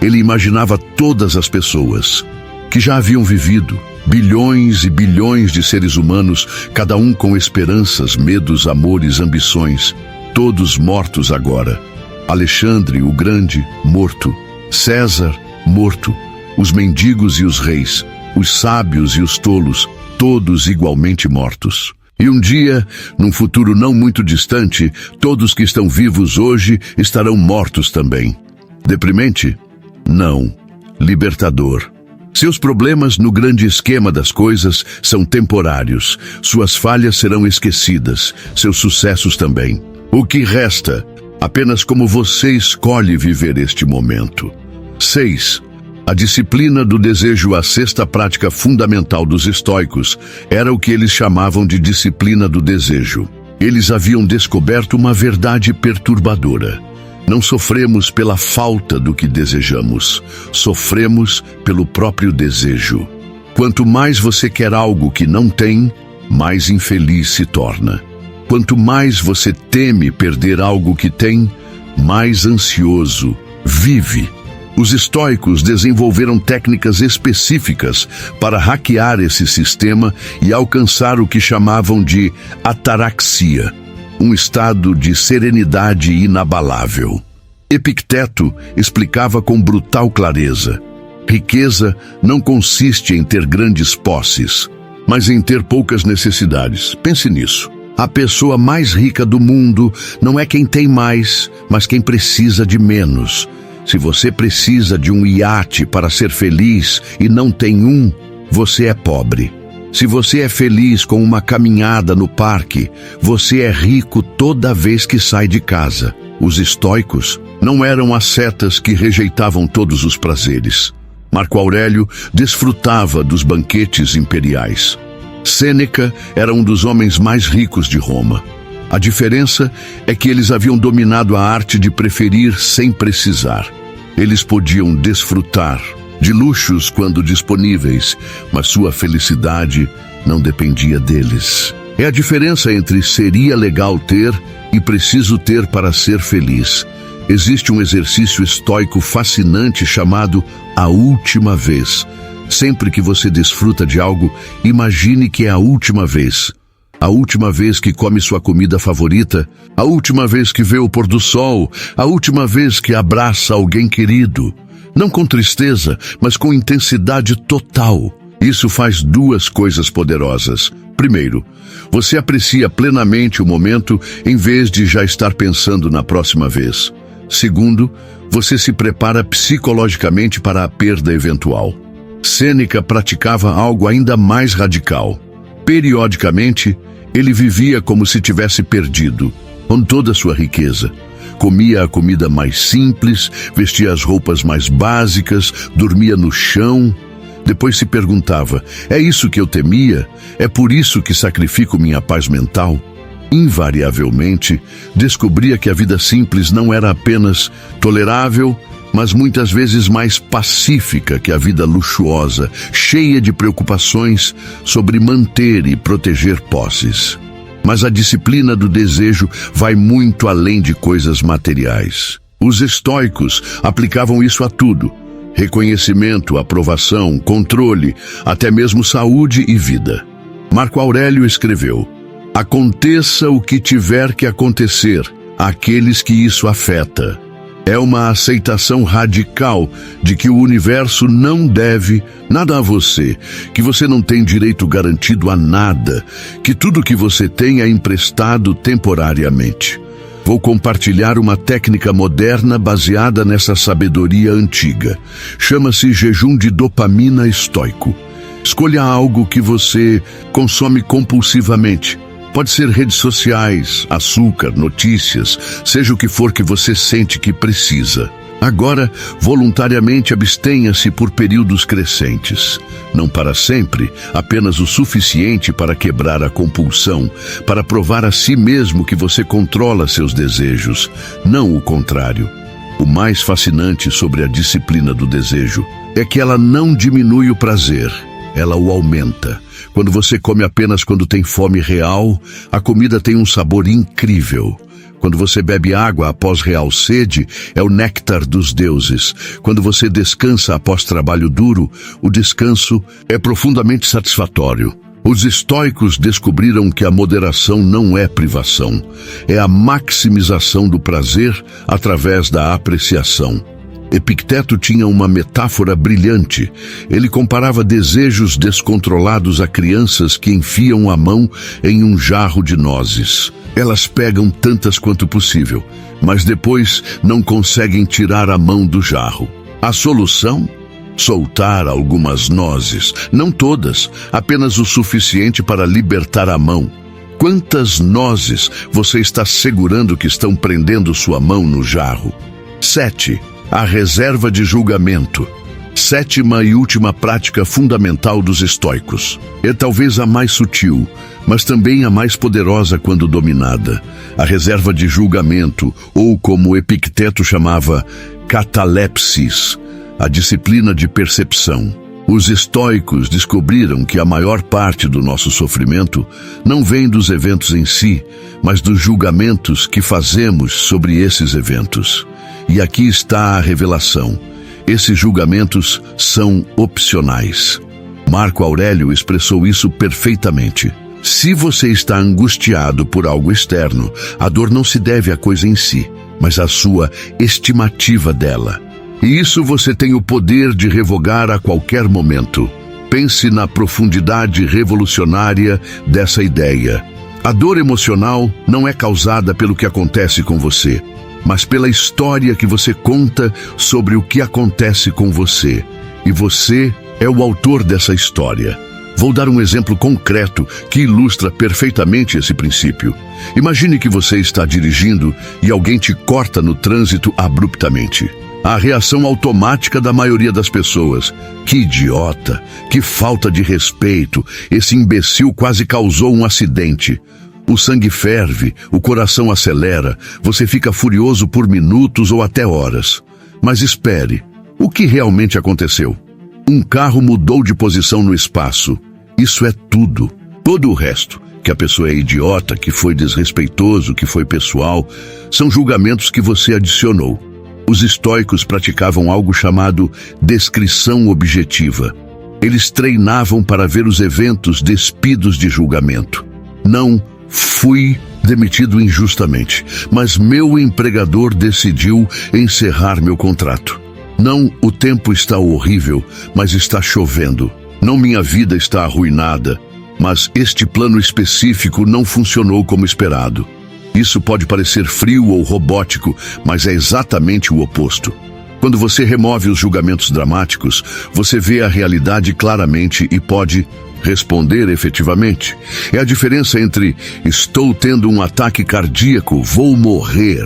Ele imaginava todas as pessoas que já haviam vivido, bilhões e bilhões de seres humanos, cada um com esperanças, medos, amores, ambições, todos mortos agora. Alexandre o Grande, morto. César, morto. Os mendigos e os reis, os sábios e os tolos, todos igualmente mortos. E um dia, num futuro não muito distante, todos que estão vivos hoje estarão mortos também. Deprimente? Não. Libertador. Seus problemas no grande esquema das coisas são temporários. Suas falhas serão esquecidas, seus sucessos também. O que resta? Apenas como você escolhe viver este momento. 6. A disciplina do desejo, a sexta prática fundamental dos estoicos, era o que eles chamavam de disciplina do desejo. Eles haviam descoberto uma verdade perturbadora. Não sofremos pela falta do que desejamos, sofremos pelo próprio desejo. Quanto mais você quer algo que não tem, mais infeliz se torna. Quanto mais você teme perder algo que tem, mais ansioso vive. Os estoicos desenvolveram técnicas específicas para hackear esse sistema e alcançar o que chamavam de ataraxia, um estado de serenidade inabalável. Epicteto explicava com brutal clareza: riqueza não consiste em ter grandes posses, mas em ter poucas necessidades. Pense nisso. A pessoa mais rica do mundo não é quem tem mais, mas quem precisa de menos. Se você precisa de um iate para ser feliz e não tem um, você é pobre. Se você é feliz com uma caminhada no parque, você é rico toda vez que sai de casa. Os estoicos não eram ascetas que rejeitavam todos os prazeres. Marco Aurélio desfrutava dos banquetes imperiais. Sêneca era um dos homens mais ricos de Roma. A diferença é que eles haviam dominado a arte de preferir sem precisar. Eles podiam desfrutar de luxos quando disponíveis, mas sua felicidade não dependia deles. É a diferença entre seria legal ter e preciso ter para ser feliz. Existe um exercício estoico fascinante chamado a última vez. Sempre que você desfruta de algo, imagine que é a última vez. A última vez que come sua comida favorita, a última vez que vê o pôr do sol, a última vez que abraça alguém querido. Não com tristeza, mas com intensidade total. Isso faz duas coisas poderosas. Primeiro, você aprecia plenamente o momento em vez de já estar pensando na próxima vez. Segundo, você se prepara psicologicamente para a perda eventual. Sêneca praticava algo ainda mais radical. Periodicamente, ele vivia como se tivesse perdido, com toda a sua riqueza. Comia a comida mais simples, vestia as roupas mais básicas, dormia no chão. Depois se perguntava: é isso que eu temia? É por isso que sacrifico minha paz mental? Invariavelmente, descobria que a vida simples não era apenas tolerável, mas muitas vezes mais pacífica que a vida luxuosa, cheia de preocupações sobre manter e proteger posses. Mas a disciplina do desejo vai muito além de coisas materiais. Os estoicos aplicavam isso a tudo: reconhecimento, aprovação, controle, até mesmo saúde e vida. Marco Aurélio escreveu: aconteça o que tiver que acontecer àqueles que isso afeta. É uma aceitação radical de que o universo não deve nada a você, que você não tem direito garantido a nada, que tudo que você tem é emprestado temporariamente. Vou compartilhar uma técnica moderna baseada nessa sabedoria antiga. Chama-se jejum de dopamina estoico. Escolha algo que você consome compulsivamente. Pode ser redes sociais, açúcar, notícias, seja o que for que você sente que precisa. Agora, voluntariamente abstenha-se por períodos crescentes. Não para sempre, apenas o suficiente para quebrar a compulsão, para provar a si mesmo que você controla seus desejos, não o contrário. O mais fascinante sobre a disciplina do desejo é que ela não diminui o prazer, ela o aumenta. Quando você come apenas quando tem fome real, a comida tem um sabor incrível. Quando você bebe água após real sede, é o néctar dos deuses. Quando você descansa após trabalho duro, o descanso é profundamente satisfatório. Os estoicos descobriram que a moderação não é privação, é a maximização do prazer através da apreciação. Epicteto tinha uma metáfora brilhante. Ele comparava desejos descontrolados a crianças que enfiam a mão em um jarro de nozes. Elas pegam tantas quanto possível, mas depois não conseguem tirar a mão do jarro. A solução? Soltar algumas nozes, não todas, apenas o suficiente para libertar a mão. Quantas nozes você está segurando que estão prendendo sua mão no jarro? 7. A reserva de julgamento. Sétima e última prática fundamental dos estoicos. É talvez a mais sutil, mas também a mais poderosa quando dominada. A reserva de julgamento, ou como Epicteto chamava, catalepsis, a disciplina de percepção. Os estoicos descobriram que a maior parte do nosso sofrimento não vem dos eventos em si, mas dos julgamentos que fazemos sobre esses eventos. E aqui está a revelação. Esses julgamentos são opcionais. Marco Aurélio expressou isso perfeitamente. Se você está angustiado por algo externo, a dor não se deve à coisa em si, mas à sua estimativa dela. E isso você tem o poder de revogar a qualquer momento. Pense na profundidade revolucionária dessa ideia. A dor emocional não é causada pelo que acontece com você, mas pela história que você conta sobre o que acontece com você. E você é o autor dessa história. Vou dar um exemplo concreto que ilustra perfeitamente esse princípio. Imagine que você está dirigindo e alguém te corta no trânsito abruptamente. A reação automática da maioria das pessoas: que idiota, que falta de respeito, esse imbecil quase causou um acidente. O sangue ferve, o coração acelera, você fica furioso por minutos ou até horas. Mas espere, o que realmente aconteceu? Um carro mudou de posição no espaço. Isso é tudo. Todo o resto, que a pessoa é idiota, que foi desrespeitoso, que foi pessoal, são julgamentos que você adicionou. Os estoicos praticavam algo chamado descrição objetiva. Eles treinavam para ver os eventos despidos de julgamento. Não fui demitido injustamente, mas meu empregador decidiu encerrar meu contrato. Não, o tempo está horrível, mas está chovendo. Não, minha vida está arruinada, mas este plano específico não funcionou como esperado. Isso pode parecer frio ou robótico, mas é exatamente o oposto. Quando você remove os julgamentos dramáticos, você vê a realidade claramente e pode responder efetivamente. É a diferença entre estou tendo um ataque cardíaco, vou morrer,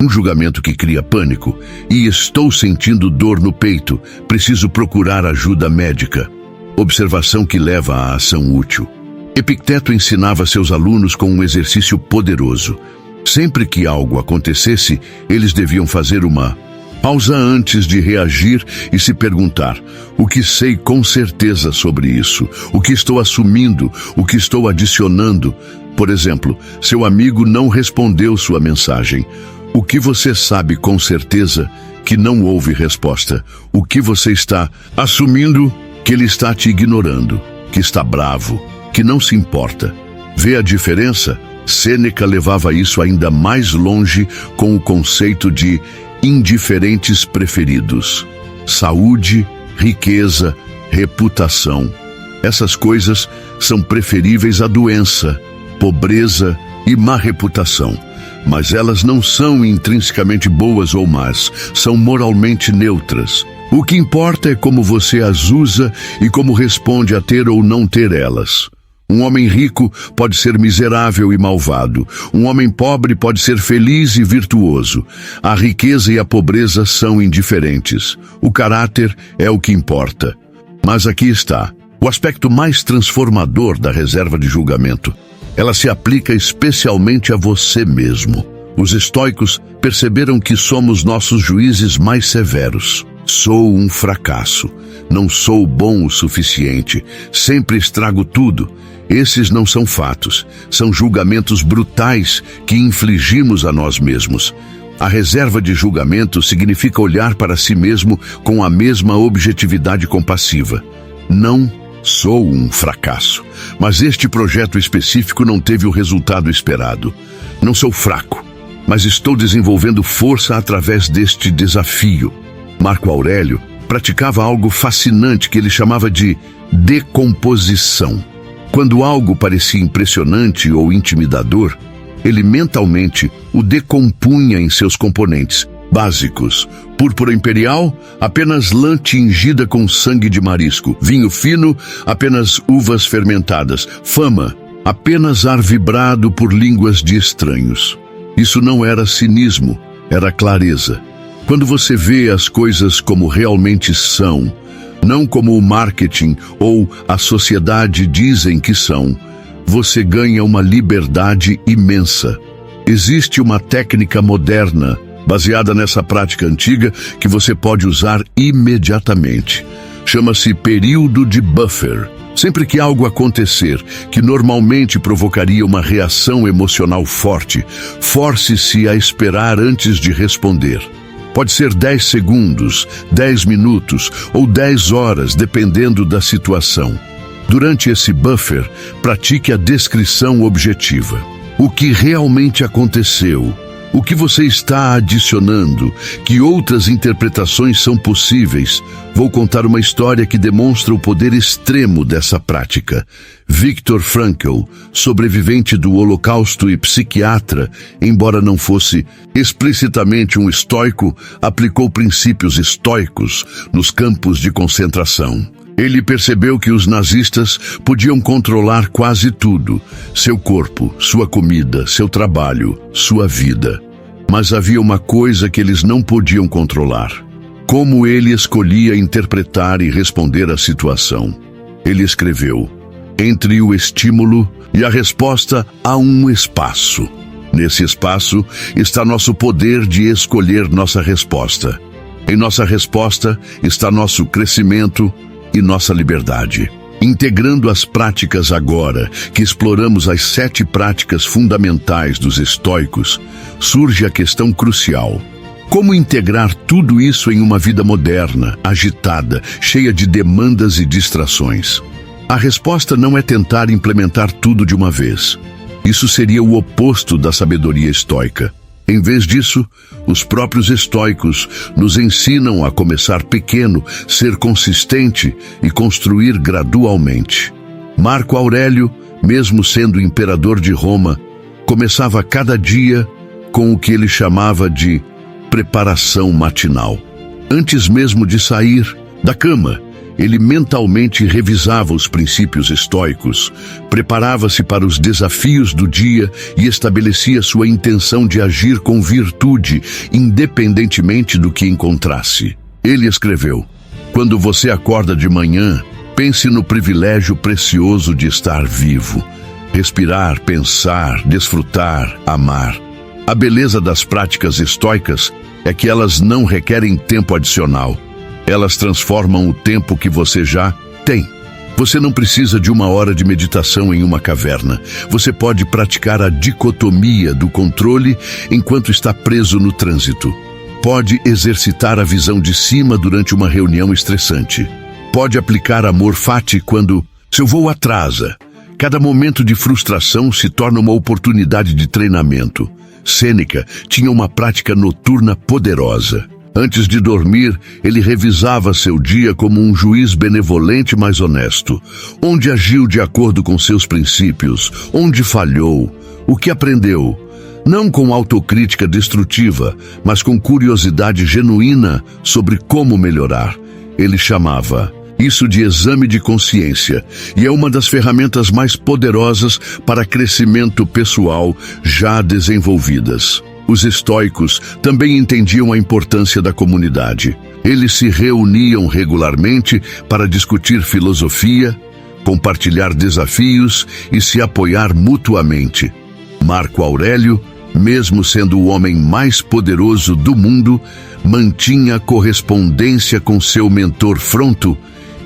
um julgamento que cria pânico, e estou sentindo dor no peito, preciso procurar ajuda médica. Observação que leva à ação útil. Epicteto ensinava seus alunos com um exercício poderoso. Sempre que algo acontecesse, eles deviam fazer uma pausa antes de reagir e se perguntar: o que sei com certeza sobre isso? O que estou assumindo? O que estou adicionando? Por exemplo, seu amigo não respondeu sua mensagem. O que você sabe com certeza que não houve resposta? O que você está assumindo que ele está te ignorando, que está bravo, que não se importa? Vê a diferença? Sêneca levava isso ainda mais longe com o conceito de indiferentes preferidos: saúde, riqueza, reputação. Essas coisas são preferíveis à doença, pobreza e má reputação. Mas elas não são intrinsecamente boas ou más, são moralmente neutras. O que importa é como você as usa e como responde a ter ou não ter elas. Um homem rico pode ser miserável e malvado. Um homem pobre pode ser feliz e virtuoso. A riqueza e a pobreza são indiferentes. O caráter é o que importa. Mas aqui está o aspecto mais transformador da reserva de julgamento. Ela se aplica especialmente a você mesmo. Os estoicos perceberam que somos nossos juízes mais severos. Sou um fracasso. Não sou bom o suficiente. Sempre estrago tudo. Esses não são fatos. São julgamentos brutais que infligimos a nós mesmos. A reserva de julgamento significa olhar para si mesmo com a mesma objetividade compassiva. Não sou um fracasso, mas este projeto específico não teve o resultado esperado. Não sou fraco, mas estou desenvolvendo força através deste desafio. Marco Aurélio praticava algo fascinante que ele chamava de decomposição. Quando algo parecia impressionante ou intimidador, ele mentalmente o decompunha em seus componentes básicos: púrpura imperial, apenas lã tingida com sangue de marisco; vinho fino, apenas uvas fermentadas; fama, apenas ar vibrado por línguas de estranhos. Isso não era cinismo, era clareza. Quando você vê as coisas como realmente são, não como o marketing ou a sociedade dizem que são, você ganha uma liberdade imensa. Existe uma técnica moderna baseada nessa prática antiga que você pode usar imediatamente. Chama-se período de buffer. Sempre que algo acontecer que normalmente provocaria uma reação emocional forte, force-se a esperar antes de responder. Pode ser 10 segundos, 10 minutos ou 10 horas, dependendo da situação. Durante esse buffer, pratique a descrição objetiva. O que realmente aconteceu? O que você está adicionando? Que outras interpretações são possíveis? Vou contar uma história que demonstra o poder extremo dessa prática. Viktor Frankl, sobrevivente do Holocausto e psiquiatra, embora não fosse explicitamente um estoico, aplicou princípios estoicos nos campos de concentração. Ele percebeu que os nazistas podiam controlar quase tudo: seu corpo, sua comida, seu trabalho, sua vida. Mas havia uma coisa que eles não podiam controlar: como ele escolhia interpretar e responder à situação. Ele escreveu: entre o estímulo e a resposta há um espaço. Nesse espaço está nosso poder de escolher nossa resposta. Em nossa resposta está nosso crescimento e nossa liberdade. Integrando as práticas agora, que exploramos as 7 práticas fundamentais dos estoicos, surge a questão crucial: como integrar tudo isso em uma vida moderna, agitada, cheia de demandas e distrações? A resposta não é tentar implementar tudo de uma vez. Isso seria o oposto da sabedoria estoica. Em vez disso, os próprios estoicos nos ensinam a começar pequeno, ser consistente e construir gradualmente. Marco Aurélio, mesmo sendo imperador de Roma, começava cada dia com o que ele chamava de preparação matinal. Antes mesmo de sair da cama, ele mentalmente revisava os princípios estoicos, preparava-se para os desafios do dia e estabelecia sua intenção de agir com virtude, independentemente do que encontrasse. Ele escreveu: quando você acorda de manhã, pense no privilégio precioso de estar vivo. Respirar, pensar, desfrutar, amar. A beleza das práticas estoicas é que elas não requerem tempo adicional. Elas transformam o tempo que você já tem. Você não precisa de 1 hora de meditação em uma caverna. Você pode praticar a dicotomia do controle enquanto está preso no trânsito. Pode exercitar a visão de cima durante uma reunião estressante. Pode aplicar amor fati quando seu voo atrasa. Cada momento de frustração se torna uma oportunidade de treinamento. Sêneca tinha uma prática noturna poderosa. Antes de dormir, ele revisava seu dia como um juiz benevolente, mas honesto. Onde agiu de acordo com seus princípios? Onde falhou? O que aprendeu? Não com autocrítica destrutiva, mas com curiosidade genuína sobre como melhorar. Ele chamava isso de exame de consciência, e é uma das ferramentas mais poderosas para crescimento pessoal já desenvolvidas. Os estoicos também entendiam a importância da comunidade. Eles se reuniam regularmente para discutir filosofia, compartilhar desafios e se apoiar mutuamente. Marco Aurélio, mesmo sendo o homem mais poderoso do mundo, mantinha correspondência com seu mentor Fronto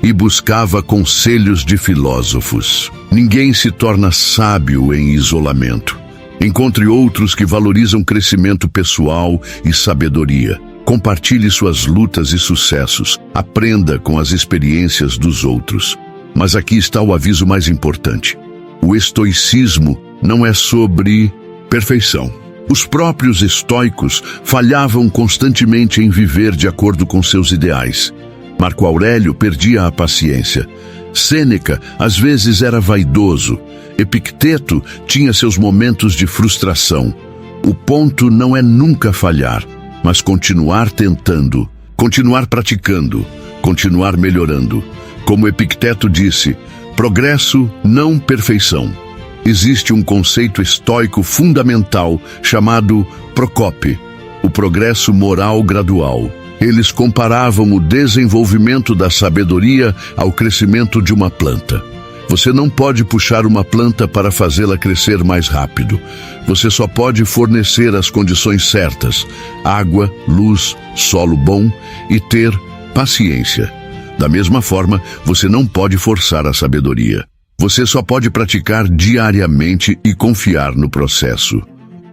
e buscava conselhos de filósofos. Ninguém se torna sábio em isolamento. Encontre outros que valorizam crescimento pessoal e sabedoria. Compartilhe suas lutas e sucessos. Aprenda com as experiências dos outros. Mas aqui está o aviso mais importante. O estoicismo não é sobre perfeição. Os próprios estoicos falhavam constantemente em viver de acordo com seus ideais. Marco Aurélio perdia a paciência. Sêneca, às vezes, era vaidoso. Epicteto tinha seus momentos de frustração. O ponto não é nunca falhar, mas continuar tentando, continuar praticando, continuar melhorando. Como Epicteto disse, progresso, não perfeição. Existe um conceito estoico fundamental chamado Procope, o progresso moral gradual. Eles comparavam o desenvolvimento da sabedoria ao crescimento de uma planta. Você não pode puxar uma planta para fazê-la crescer mais rápido. Você só pode fornecer as condições certas: água, luz, solo bom e ter paciência. Da mesma forma, você não pode forçar a sabedoria. Você só pode praticar diariamente e confiar no processo.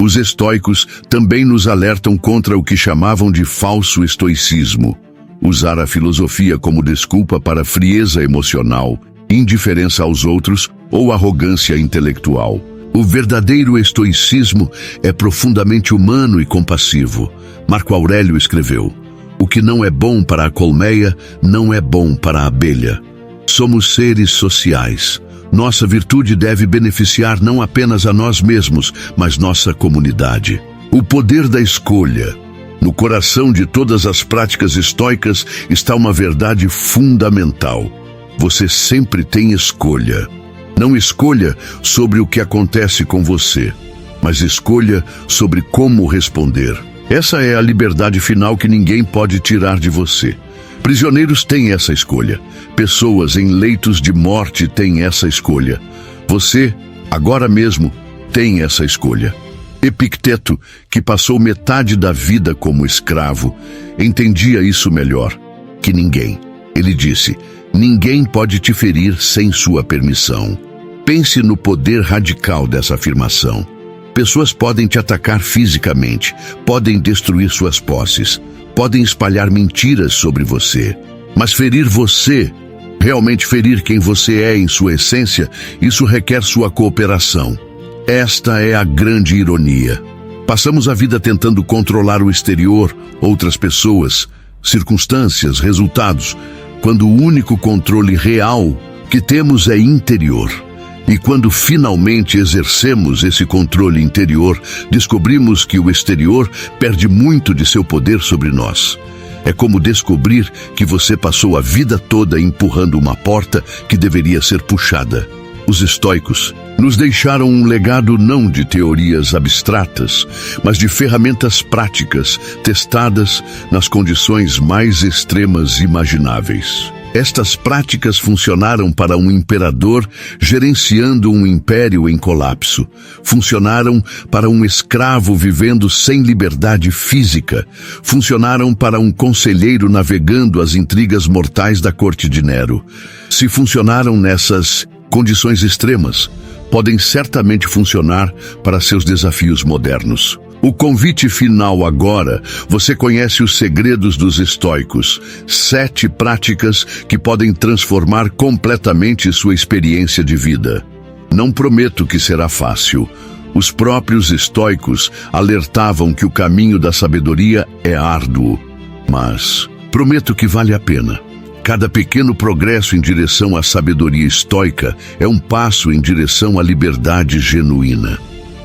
Os estoicos também nos alertam contra o que chamavam de falso estoicismo. Usar a filosofia como desculpa para frieza emocional, indiferença aos outros ou arrogância intelectual. O verdadeiro estoicismo é profundamente humano e compassivo. Marco Aurélio escreveu: o que não é bom para a colmeia, não é bom para a abelha. Somos seres sociais. Nossa virtude deve beneficiar não apenas a nós mesmos, mas nossa comunidade. O poder da escolha. No coração de todas as práticas estoicas está uma verdade fundamental. Você sempre tem escolha. Não escolha sobre o que acontece com você, mas escolha sobre como responder. Essa é a liberdade final que ninguém pode tirar de você. Prisioneiros têm essa escolha. Pessoas em leitos de morte têm essa escolha. Você, agora mesmo, tem essa escolha. Epicteto, que passou metade da vida como escravo, entendia isso melhor que ninguém. Ele disse: ninguém pode te ferir sem sua permissão. Pense no poder radical dessa afirmação. Pessoas podem te atacar fisicamente, podem destruir suas posses, podem espalhar mentiras sobre você, mas ferir você, realmente ferir quem você é em sua essência, isso requer sua cooperação. Esta é a grande ironia. Passamos a vida tentando controlar o exterior, outras pessoas, circunstâncias, resultados, quando o único controle real que temos é interior. E quando finalmente exercemos esse controle interior, descobrimos que o exterior perde muito de seu poder sobre nós. É como descobrir que você passou a vida toda empurrando uma porta que deveria ser puxada. Os estoicos nos deixaram um legado não de teorias abstratas, mas de ferramentas práticas, testadas nas condições mais extremas imagináveis. Estas práticas funcionaram para um imperador gerenciando um império em colapso. Funcionaram para um escravo vivendo sem liberdade física. Funcionaram para um conselheiro navegando as intrigas mortais da corte de Nero. Se funcionaram nessas condições extremas, podem certamente funcionar para seus desafios modernos. O convite final agora: você conhece os segredos dos estoicos, 7 práticas que podem transformar completamente sua experiência de vida. Não prometo que será fácil. Os próprios estoicos alertavam que o caminho da sabedoria é árduo, mas prometo que vale a pena. Cada pequeno progresso em direção à sabedoria estoica é um passo em direção à liberdade genuína.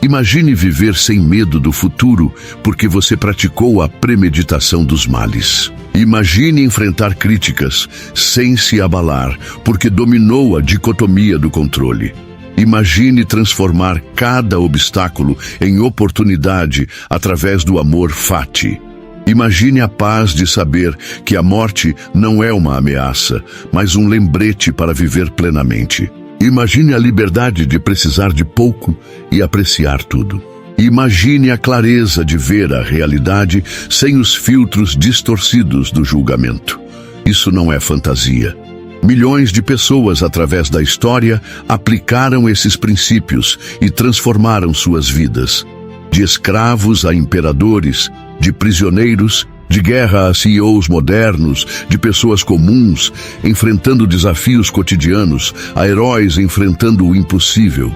Imagine viver sem medo do futuro porque você praticou a premeditação dos males. Imagine enfrentar críticas sem se abalar porque dominou a dicotomia do controle. Imagine transformar cada obstáculo em oportunidade através do amor fati. Imagine a paz de saber que a morte não é uma ameaça, mas um lembrete para viver plenamente. Imagine a liberdade de precisar de pouco e apreciar tudo. Imagine a clareza de ver a realidade sem os filtros distorcidos do julgamento. Isso não é fantasia. Milhões de pessoas através da história aplicaram esses princípios e transformaram suas vidas. De escravos a imperadores, de prisioneiros, de guerra a CEOs modernos, de pessoas comuns enfrentando desafios cotidianos, a heróis enfrentando o impossível.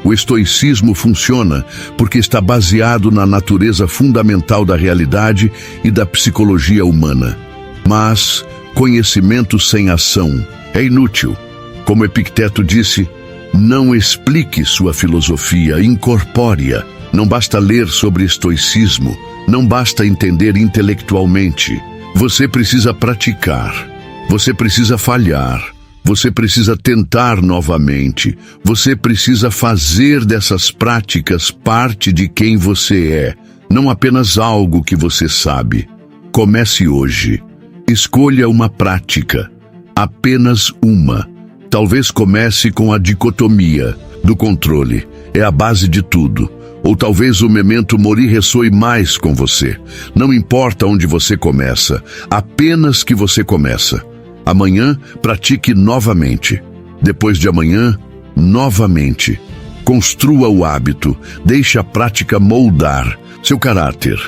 O estoicismo funciona porque está baseado na natureza fundamental da realidade e da psicologia humana. Mas conhecimento sem ação é inútil. Como Epicteto disse, não explique sua filosofia, incorpore-a. Não basta ler sobre estoicismo, não basta entender intelectualmente. Você precisa praticar, você precisa falhar, você precisa tentar novamente, você precisa fazer dessas práticas parte de quem você é, não apenas algo que você sabe. Comece hoje. Escolha uma prática, apenas uma. Talvez comece com a dicotomia do controle, é a base de tudo. Ou talvez o memento mori ressoe mais com você. Não importa onde você começa, apenas que você começa. Amanhã, pratique novamente. Depois de amanhã, novamente. Construa o hábito, deixe a prática moldar seu caráter.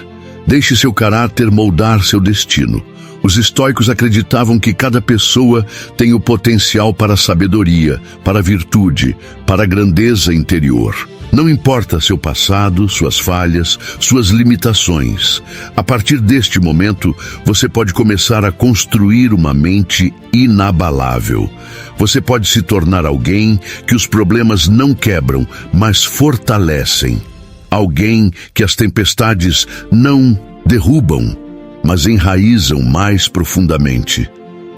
Deixe seu caráter moldar seu destino. Os estoicos acreditavam que cada pessoa tem o potencial para a sabedoria, para a virtude, para a grandeza interior. Não importa seu passado, suas falhas, suas limitações. A partir deste momento, você pode começar a construir uma mente inabalável. Você pode se tornar alguém que os problemas não quebram, mas fortalecem. Alguém que as tempestades não derrubam, mas enraizam mais profundamente.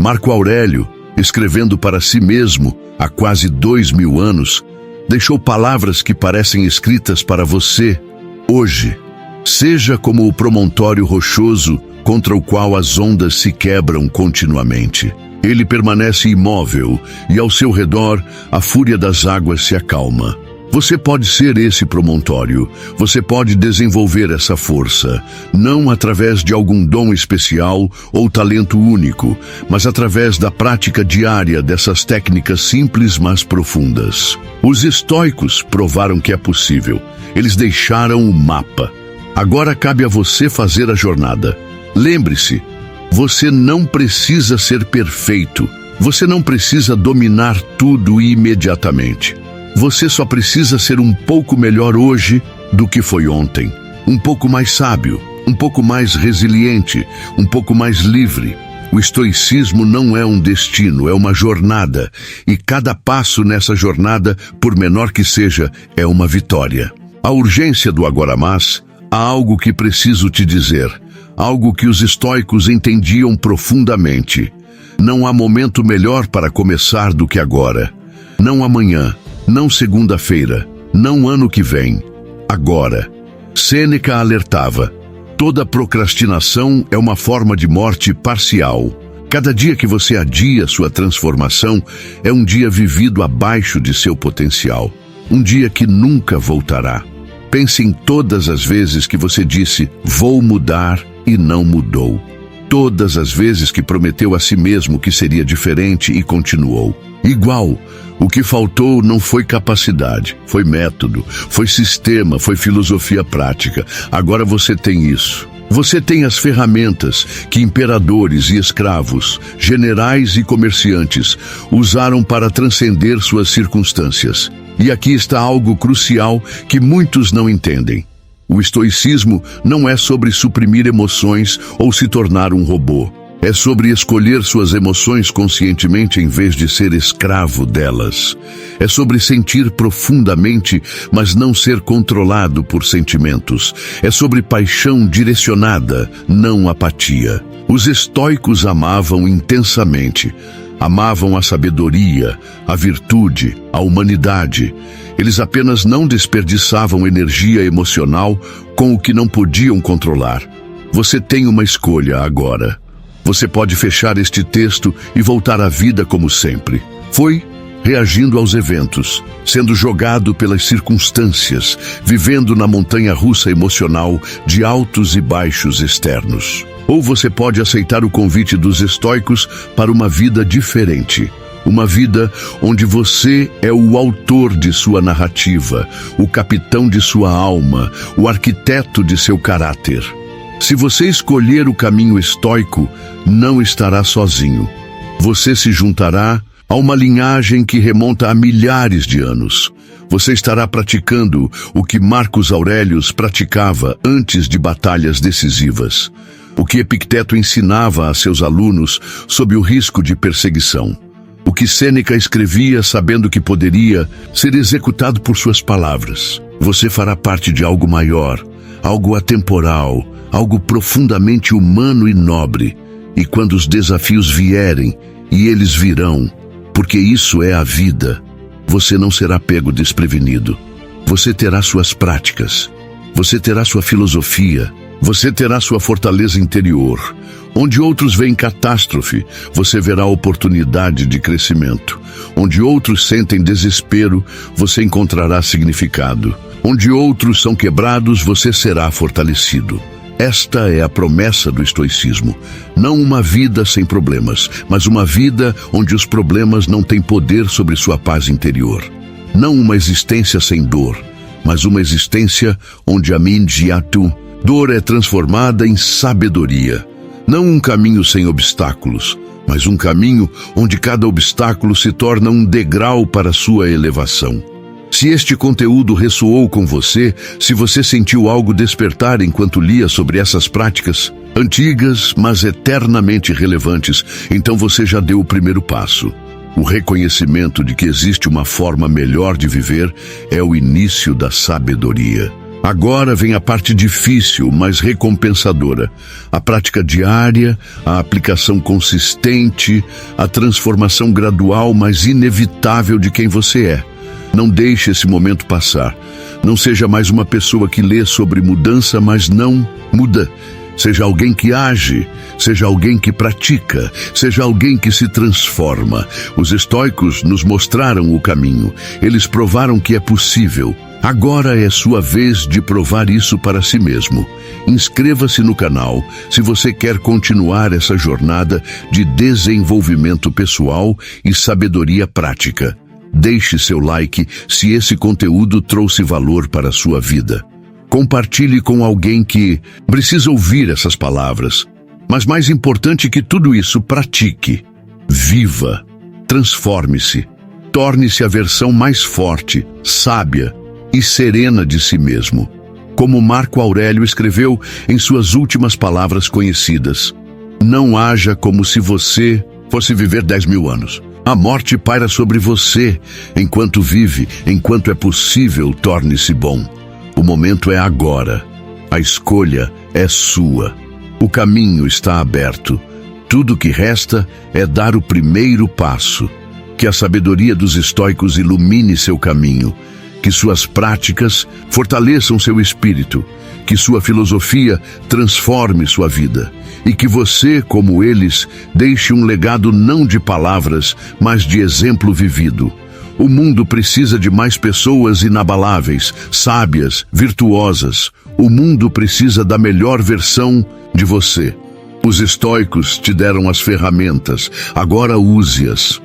Marco Aurélio, escrevendo para si mesmo há quase 2000 anos, deixou palavras que parecem escritas para você hoje. Seja como o promontório rochoso contra o qual as ondas se quebram continuamente. Ele permanece imóvel e ao seu redor a fúria das águas se acalma. Você pode ser esse promontório, você pode desenvolver essa força, não através de algum dom especial ou talento único, mas através da prática diária dessas técnicas simples mas profundas. Os estoicos provaram que é possível. Eles deixaram o mapa. Agora cabe a você fazer a jornada. Lembre-se, você não precisa ser perfeito. Você não precisa dominar tudo imediatamente. Você só precisa ser um pouco melhor hoje do que foi ontem. Um pouco mais sábio, um pouco mais resiliente, um pouco mais livre. O estoicismo não é um destino, é uma jornada. E cada passo nessa jornada, por menor que seja, é uma vitória. A urgência do agora mais, há algo que preciso te dizer. Algo que os estoicos entendiam profundamente. Não há momento melhor para começar do que agora. Não amanhã. Não segunda-feira, não ano que vem, agora. Sêneca alertava, toda procrastinação é uma forma de morte parcial. Cada dia que você adia sua transformação é um dia vivido abaixo de seu potencial. Um dia que nunca voltará. Pense em todas as vezes que você disse, vou mudar e não mudou. Todas as vezes que prometeu a si mesmo que seria diferente e continuou. Igual. O que faltou não foi capacidade, foi método, foi sistema, foi filosofia prática. Agora você tem isso. Você tem as ferramentas que imperadores e escravos, generais e comerciantes usaram para transcender suas circunstâncias. E aqui está algo crucial que muitos não entendem. O estoicismo não é sobre suprimir emoções ou se tornar um robô. É sobre escolher suas emoções conscientemente em vez de ser escravo delas. É sobre sentir profundamente, mas não ser controlado por sentimentos. É sobre paixão direcionada, não apatia. Os estoicos amavam intensamente. Amavam a sabedoria, a virtude, a humanidade. Eles apenas não desperdiçavam energia emocional com o que não podiam controlar. Você tem uma escolha agora. Você pode fechar este texto e voltar à vida como sempre. Foi reagindo aos eventos, sendo jogado pelas circunstâncias, vivendo na montanha-russa emocional de altos e baixos externos. Ou você pode aceitar o convite dos estoicos para uma vida diferente. Uma vida onde você é o autor de sua narrativa, o capitão de sua alma, o arquiteto de seu caráter. Se você escolher o caminho estoico, não estará sozinho. Você se juntará a uma linhagem que remonta a milhares de anos. Você estará praticando o que Marcos Aurélio praticava antes de batalhas decisivas. O que Epicteto ensinava a seus alunos sob o risco de perseguição. O que Sêneca escrevia sabendo que poderia ser executado por suas palavras. Você fará parte de algo maior, algo atemporal, algo profundamente humano e nobre. E quando os desafios vierem, e eles virão, porque isso é a vida, você não será pego desprevenido. Você terá suas práticas, você terá sua filosofia, você terá sua fortaleza interior. Onde outros veem catástrofe, você verá oportunidade de crescimento. Onde outros sentem desespero, você encontrará significado. Onde outros são quebrados, você será fortalecido. Esta é a promessa do estoicismo. Não uma vida sem problemas, mas uma vida onde os problemas não têm poder sobre sua paz interior. Não uma existência sem dor, mas uma existência onde a minjiatu, dor é transformada em sabedoria. Não um caminho sem obstáculos, mas um caminho onde cada obstáculo se torna um degrau para sua elevação. Se este conteúdo ressoou com você, se você sentiu algo despertar enquanto lia sobre essas práticas, antigas, mas eternamente relevantes, então você já deu o primeiro passo. O reconhecimento de que existe uma forma melhor de viver é o início da sabedoria. Agora vem a parte difícil, mas recompensadora. A prática diária, a aplicação consistente, a transformação gradual, mas inevitável de quem você é. Não deixe esse momento passar. Não seja mais uma pessoa que lê sobre mudança, mas não muda. Seja alguém que age, seja alguém que pratica, seja alguém que se transforma. Os estoicos nos mostraram o caminho. Eles provaram que é possível. Agora é sua vez de provar isso para si mesmo. Inscreva-se no canal se você quer continuar essa jornada de desenvolvimento pessoal e sabedoria prática. Deixe seu like se esse conteúdo trouxe valor para a sua vida. Compartilhe com alguém que precisa ouvir essas palavras. Mas mais importante que tudo isso, pratique. Viva. Transforme-se. Torne-se a versão mais forte, sábia e serena de si mesmo. Como Marco Aurélio escreveu em suas últimas palavras conhecidas: não haja como se você fosse viver 10.000 anos. A morte paira sobre você. Enquanto vive, enquanto é possível, torne-se bom. O momento é agora. A escolha é sua. O caminho está aberto. Tudo o que resta é dar o primeiro passo. Que a sabedoria dos estoicos ilumine seu caminho. Que suas práticas fortaleçam seu espírito. Que sua filosofia transforme sua vida. E que você, como eles, deixe um legado não de palavras, mas de exemplo vivido. O mundo precisa de mais pessoas inabaláveis, sábias, virtuosas. O mundo precisa da melhor versão de você. Os estoicos te deram as ferramentas, agora use-as.